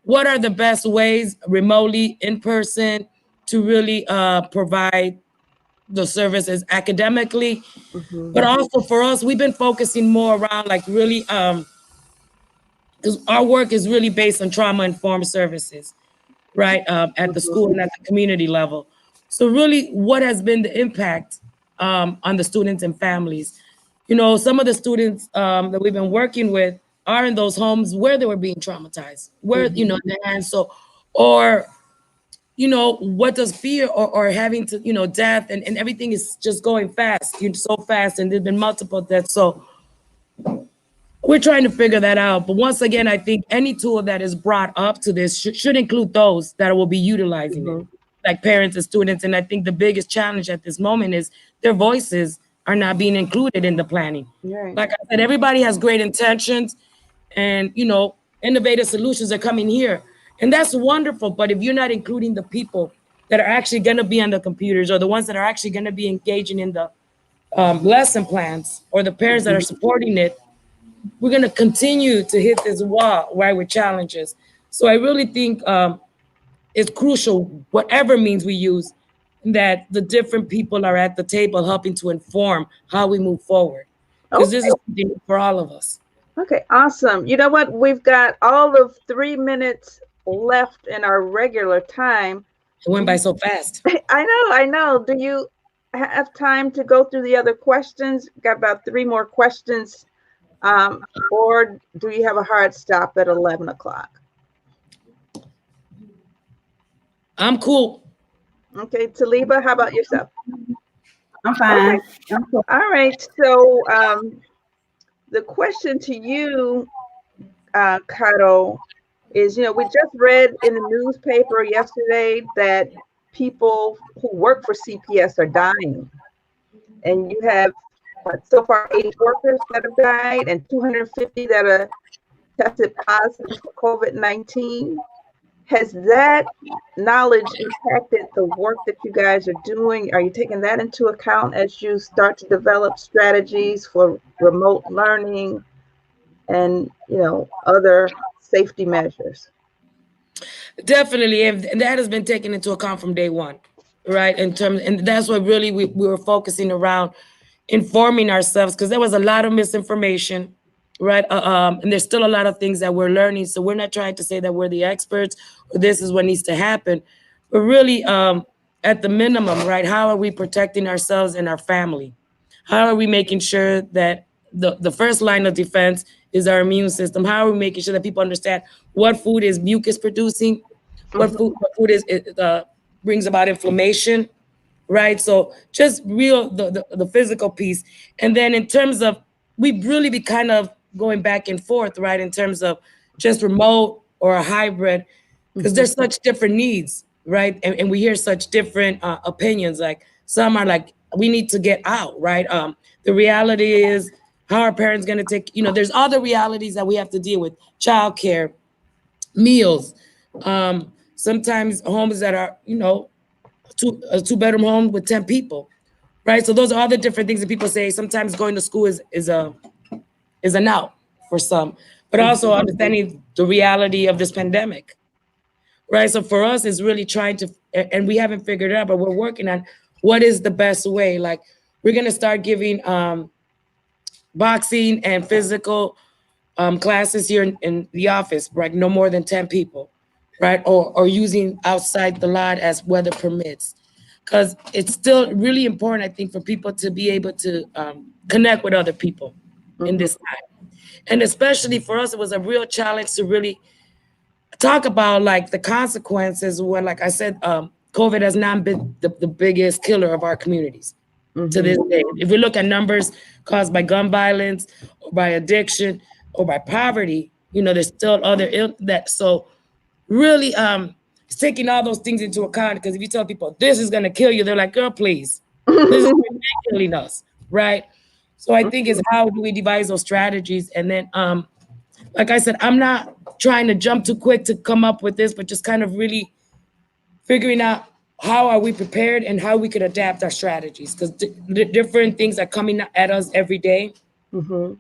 What are the best ways, remotely, in person, to really provide the services academically, but also for us, we've been focusing more around like really, because our work is really based on trauma-informed services, right, at the school and at the community level. So really, what has been the impact on the students and families? Some of the students that we've been working with are in those homes where they were being traumatized, where, and so, or, what does fear or having to, death and everything is just going fast, so fast, and there's been multiple deaths. So we're trying to figure that out. But once again, I think any tool that is brought up to this should include those that will be utilizing it, like parents and students. And I think the biggest challenge at this moment is their voices are not being included in the planning. Right. Like I said, everybody has great intentions and, innovative solutions are coming here. And that's wonderful. But if you're not including the people that are actually going to be on the computers or the ones that are actually going to be engaging in the lesson plans or the parents that are supporting it, we're going to continue to hit this wall, right, with challenges. So I really think it's crucial, whatever means we use, that the different people are at the table helping to inform how we move forward. Because this is something for all of us. Okay, awesome. You know what? We've got all of 3 minutes left in our regular time. It went by so fast. I know. Do you have time to go through the other questions? Got about 3 more questions. Or do you have a hard stop at 11 o'clock? I'm cool. Okay, Talibah, how about yourself? I'm fine. Okay. All right. So the question to you, Kato, is, we just read in the newspaper yesterday that people who work for CPS are dying. And you have so far 80 workers that have died and 250 that are tested positive for COVID-19. Has that knowledge impacted the work that you guys are doing? Are you taking that into account as you start to develop strategies for remote learning and, other safety measures? Definitely, and that has been taken into account from day one, right? And that's what really we were focusing around, informing ourselves, because there was a lot of misinformation, right? And there's still a lot of things that we're learning. So we're not trying to say that we're the experts or this is what needs to happen, but really, at the minimum, right? How are we protecting ourselves and our family? How are we making sure that the first line of defense is our immune system? How are we making sure that people understand what food is mucus producing, what food is brings about inflammation, right? So just the physical piece. And then in terms of, we've really be kind of going back and forth, right? In terms of just remote or a hybrid, because there's such different needs, right? And we hear such different opinions. Like some are like, we need to get out, right? The reality is, how are parents going to take, there's other realities that we have to deal with: childcare, meals, sometimes homes that are, a 2-bedroom home with 10 people, right? So those are all the different things that people say. Sometimes going to school is an out for some, but also understanding the reality of this pandemic, right? So for us, it's really trying to, and we haven't figured it out, but we're working on what is the best way. Like, we're going to start giving boxing and physical classes here in the office, right? No more than 10 people, right? Or using outside the lot as weather permits. Because it's still really important, I think, for people to be able to connect with other people in this time. And especially for us, it was a real challenge to really talk about like the consequences when, like I said, COVID has not been the biggest killer of our communities to this day. If we look at numbers caused by gun violence or by addiction or by poverty, there's still other that. So really, it's taking all those things into account, because if you tell people this is gonna kill you, they're like, girl, please, this is killing us, right? So I think it's how do we devise those strategies, and then like I said, I'm not trying to jump too quick to come up with this, but just kind of really figuring out how are we prepared and how we could adapt our strategies, because different things are coming at us every day. And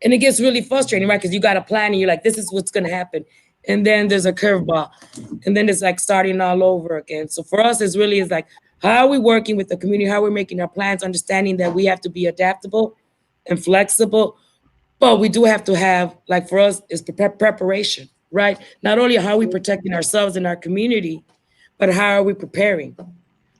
it gets really frustrating, right? Because you got a plan and you're like, this is what's going to happen. And then there's a curveball. And then it's like starting all over again. So for us, it's like, how are we working with the community? How are we making our plans, understanding that we have to be adaptable and flexible. But we do have to have, like for us, is preparation, right? Not only how are we protecting ourselves and our community, but how are we preparing,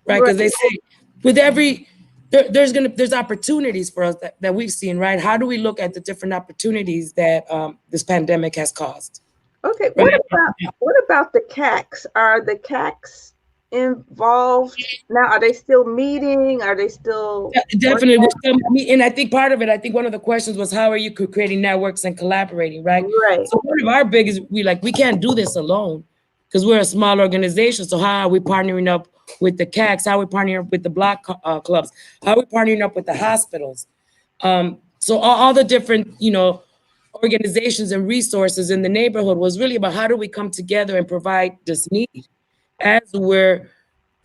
right? Because they say with every, there's opportunities for us that we've seen, right? How do we look at the different opportunities that this pandemic has caused? Okay, Right? what about the CACs? Are the CACs involved now? Are they still meeting? Are they still Definitely, we're still and I think part of it, I think one of the questions was, how are you creating networks and collaborating, right? Right. So one of our biggest, we can't do this alone because we're a small organization. So how are we partnering up with the CACs? How are we partnering up with the block clubs? How are we partnering up with the hospitals? So all the different, organizations and resources in the neighborhood was really about how do we come together and provide this need as we're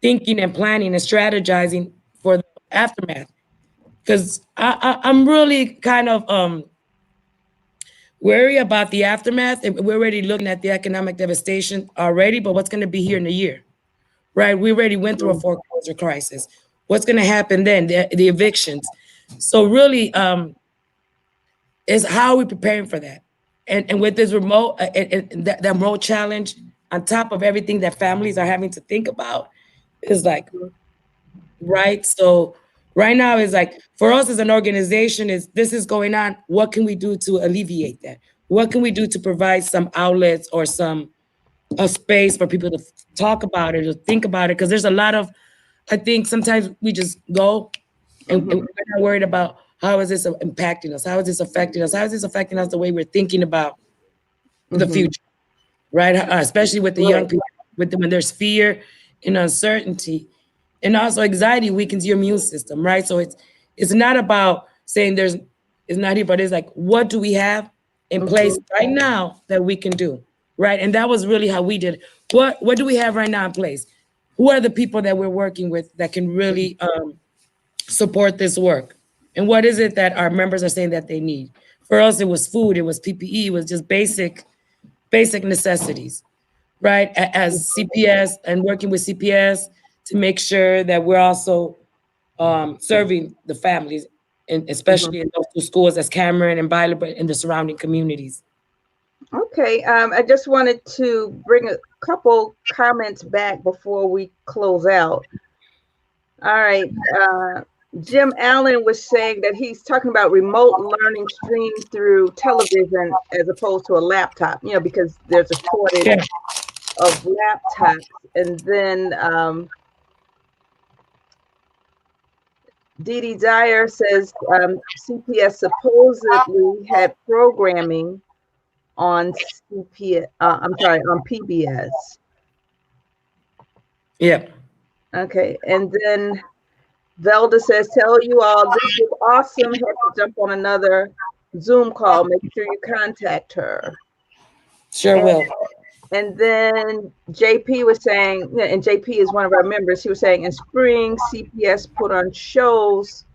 thinking and planning and strategizing for the aftermath. Because I'm really kind of worried about the aftermath. We're already looking at the economic devastation already, but what's going to be here in a year, right? We already went through a foreclosure crisis. What's going to happen then? The evictions. So really, is how are we preparing for that? And with this remote, and that remote challenge, on top of everything that families are having to think about, is like, right? So right now is like, for us as an organization, this is going on. What can we do to alleviate that? What can we do to provide some outlets or a space for people to talk about it or think about it? Because there's a lot of, I think sometimes we just go and we're not worried about how is this impacting us? How is this affecting us? How is this affecting us the way we're thinking about the future, right? Especially with the young people, when there's fear and uncertainty, and also anxiety weakens your immune system, right? So it's not about saying it's not here, but it's like, what do we have in place right now that we can do, right? And that was really how we did it. What do we have right now in place? Who are the people that we're working with that can really support this work? And what is it that our members are saying that they need? For us, it was food, it was PPE, it was just basic necessities, right? As CPS and working with CPS to make sure that we're also serving the families, and especially in those two schools as Cameron and Byler, but in the surrounding communities. Okay, I just wanted to bring a couple comments back before we close out. All right. Jim Allen was saying that he's talking about remote learning streamed through television as opposed to a laptop, because there's a shortage of laptops. And then Dee Dee Dyer says CPS supposedly had programming on CPS. On PBS. Yeah. Okay, and then Velda says, tell you all this is awesome. Have to jump on another Zoom call. Make sure you contact her. Sure will. And then JP was saying, and JP is one of our members, he was saying in spring, CPS put on shows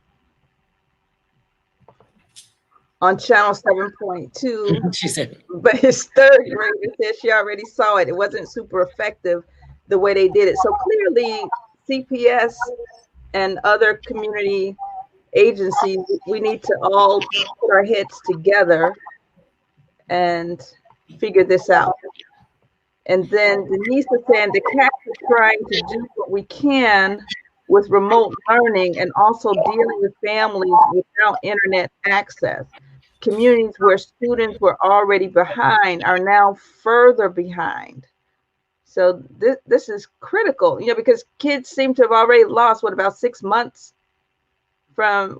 on channel 7.2. She said, but his third grader said she already saw it. It wasn't super effective the way they did it. So clearly CPS and other community agencies, we need to all put our heads together and figure this out. And then Denise is saying the CAC is trying to do what we can with remote learning and also dealing with families without internet access. Communities where students were already behind are now further behind. So this is critical, because kids seem to have already lost, about 6 months from,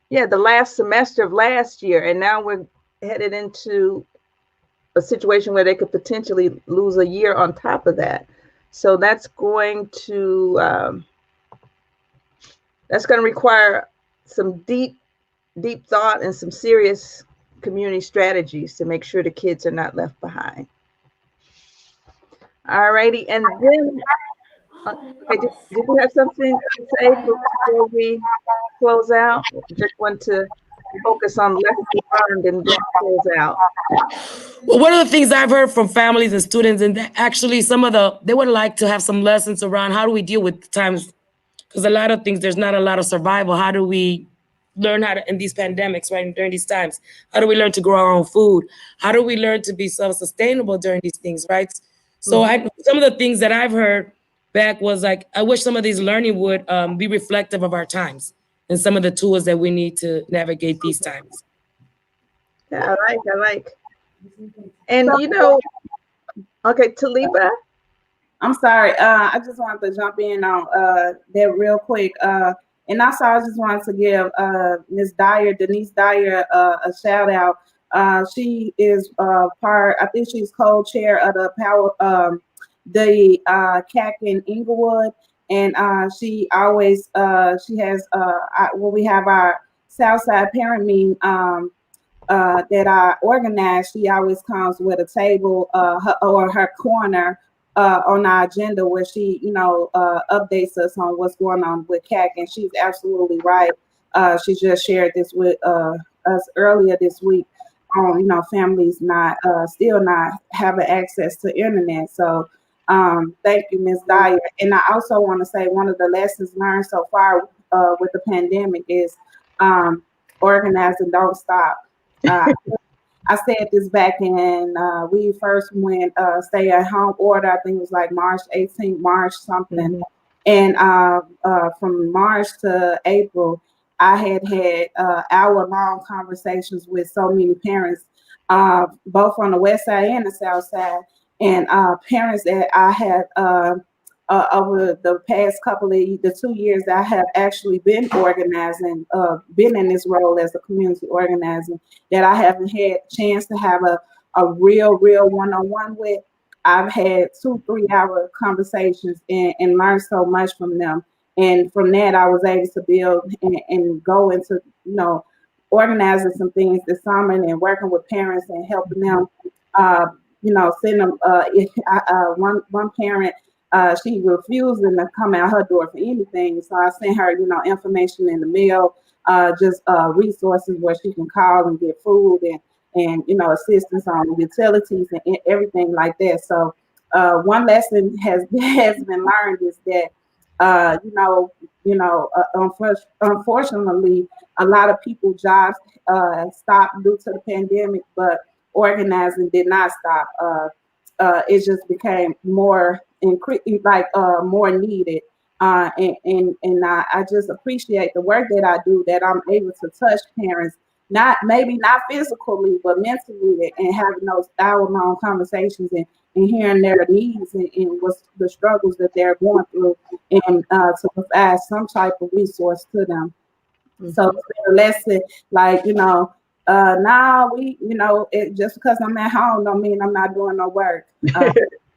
the last semester of last year. And now we're headed into a situation where they could potentially lose a year on top of that. So that's going to require some deep thought and some serious community strategies to make sure the kids are not left behind. All righty, and then okay, did you have something to say before we close out? Just want to focus on lessons learned and then close out. Well, one of the things I've heard from families and students, and actually they would like to have some lessons around how do we deal with times, because a lot of things, there's not a lot of survival. How do we learn how to, in these pandemics, right, during these times, how do we learn to grow our own food? How do we learn to be self-sustainable during these things, right? So some of the things that I've heard back was like, I wish some of these learning would be reflective of our times and some of the tools that we need to navigate these times. Yeah, I like. And okay, Talibah. I'm sorry. I just wanted to jump in on that real quick. And also, I just wanted to give Ms. Denise Dyer, a shout out. She is I think she's co-chair of the CAC in Inglewood, and she always she has when we have our Southside parent meeting that I organize, she always comes with a table her corner on our agenda where she updates us on what's going on with CAC, and she's absolutely right. She just shared this with us earlier this week on families still not having access to internet. So thank you, Ms. Dyer. And I also want to say one of the lessons learned so far with the pandemic is organize and don't stop. I said this back in we first went stay at home order. I think it was like March 18th, March something. And from March to April, I had hour-long conversations with so many parents, both on the west side and the south side, and parents that I had over the past the 2 years that I have actually been organizing, been in this role as a community organizer, that I haven't had a chance to have a real one-on-one with. I've had 2-3 hour conversations and learned so much from them. And from that, I was able to build and go into, organizing some things this summer and working with parents and helping them, send them, one parent, she refusing to come out her door for anything. So I sent her, information in the mail, just resources where she can call and get food and assistance on utilities and everything like that. So one lesson has been learned is that unfortunately, a lot of people jobs stopped due to the pandemic, but organizing did not stop. It just became more more needed. And I just appreciate the work that I do, that I'm able to touch parents, maybe not physically, but mentally, and having those hour-long conversations and hearing their needs and what's the struggles that they're going through, and to provide some type of resource to them. So it's been a lesson, now just because I'm at home don't mean I'm not doing no work.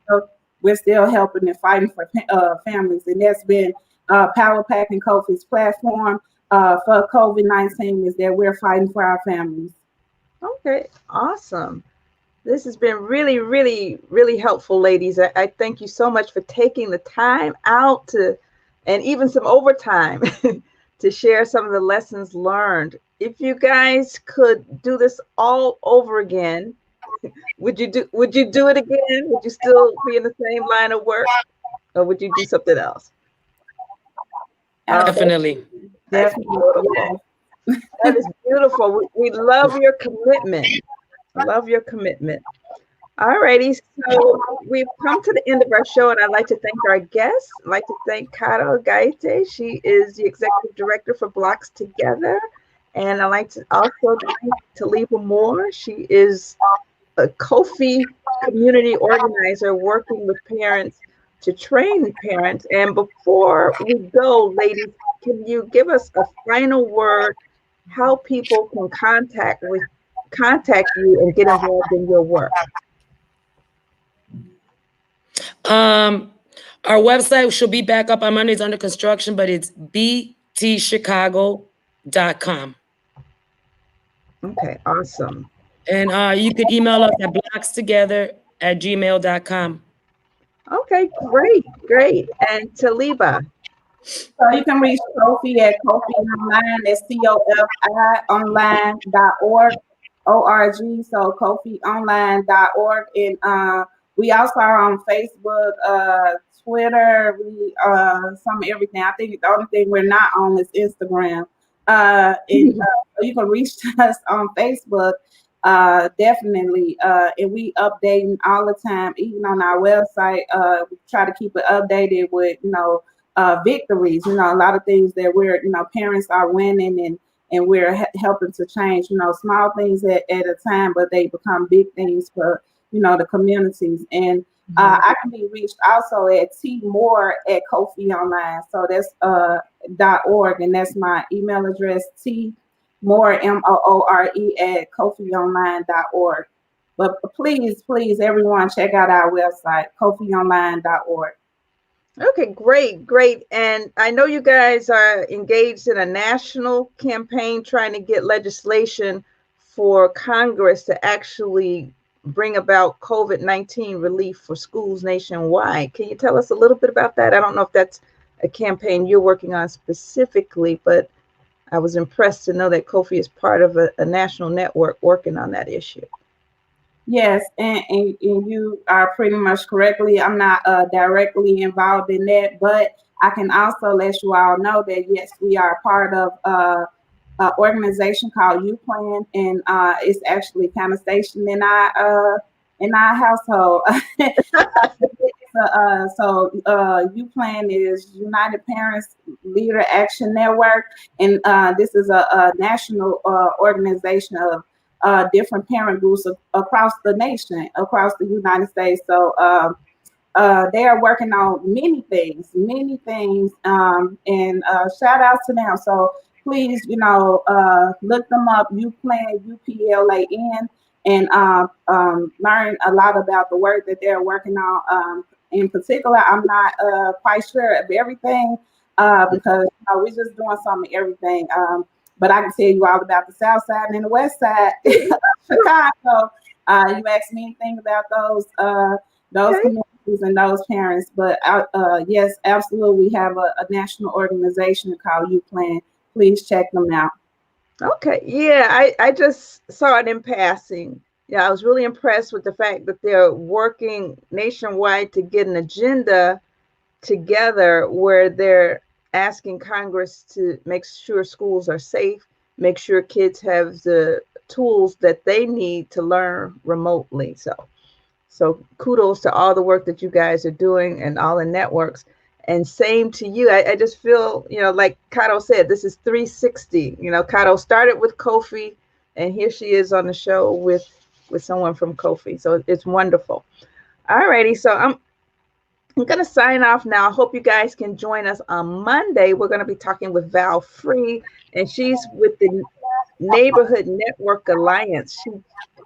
So we're still helping and fighting for families, and that's been Power Pack and COFI's platform for COVID-19, is that we're fighting for our families. Okay, awesome. This has been really, really, really helpful, ladies. I thank you so much for taking the time out and even some overtime to share some of the lessons learned. If you guys could do this all over again, would you do it again? Would you still be in the same line of work, or would you do something else? Definitely. That's Definitely, beautiful. That is beautiful. We love your commitment. I love your commitment. All righty. So we've come to the end of our show, and I'd like to thank our guests. I'd like to thank Kara Gaete. She is the executive director for Blocks Together. And I'd like to also thank Talibah Moore. She is a COFI community organizer working with parents to train parents. And before we go, ladies, can you give us a final word how people can contact you and get involved in your work? Our website should be back up on Monday. It's under construction, but it's btchicago.com. Okay, awesome. And you could email us at blockstogether@gmail.com. Okay, great. And Talibah. So you can reach COFI at COFI Online. That's COFI online.org. ORG. So COFIonline.org. And we also are on Facebook, Twitter, some everything. I think the only thing we're not on is Instagram. You can reach us on Facebook. Definitely. And we updating all the time, even on our website. We try to keep it updated with, victories, a lot of things that we're, parents are winning and we're helping to change, small things at a time, but they become big things for, the communities. And I can be reached also at tmoore@COFI Online. So that's .org, and that's my email address, tmoore, MOORE @COFIonline.org. But please, everyone, check out our website, COFIonline.org. Okay, great. And I know you guys are engaged in a national campaign trying to get legislation for Congress to actually bring about COVID-19 relief for schools nationwide. Can you tell us a little bit about that? I don't know if that's a campaign you're working on specifically, but I was impressed to know that COFI is part of a national network working on that issue. Yes, and you are pretty much correctly. I'm not directly involved in that, but I can also let you all know that yes, we are part of an organization called U Plan, and it's actually kind of stationed in our household. U Plan is United Parents Leader Action Network, and this is a national organization of different parent groups across the nation, across the United States. So they are working on many things, and shout out to them. So please, look them up, UPlan, UPLAN, and learn a lot about the work that they're working on. In particular, I'm not quite sure of everything because we're just doing some of everything. But I can tell you all about the South Side and the West Side of Chicago. You asked me anything about those communities and those parents. But yes, absolutely, we have a national organization called UPlan. Please check them out. Okay, yeah, I just saw it in passing. Yeah, I was really impressed with the fact that they're working nationwide to get an agenda together where they're asking Congress to make sure schools are safe, make sure kids have the tools that they need to learn remotely. So kudos to all the work that you guys are doing and all the networks. And same to you. I just feel, like Kato said, this is 360. Kato started with COFI, and here she is on the show with someone from COFI. So it's wonderful. All righty. So I'm going to sign off now. I hope you guys can join us on Monday. We're going to be talking with Val Free, and she's with the Neighborhood Network Alliance. She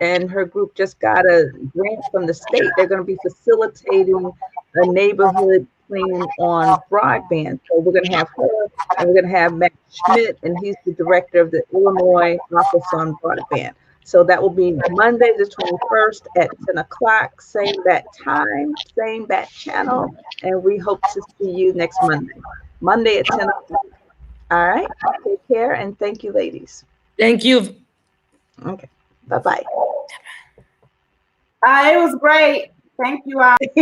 and her group just got a grant from the state. They're going to be facilitating a neighborhood plan on broadband. So we're going to have her, and we're going to have Matt Schmidt, and he's the director of the Illinois Office on Broadband. So that will be Monday the 21st at 10 o'clock, same bat time, same bat channel, and we hope to see you next Monday at 10 o'clock. All right, take care, and thank you, ladies. Thank you. Okay, bye-bye. It was great. Thank you all.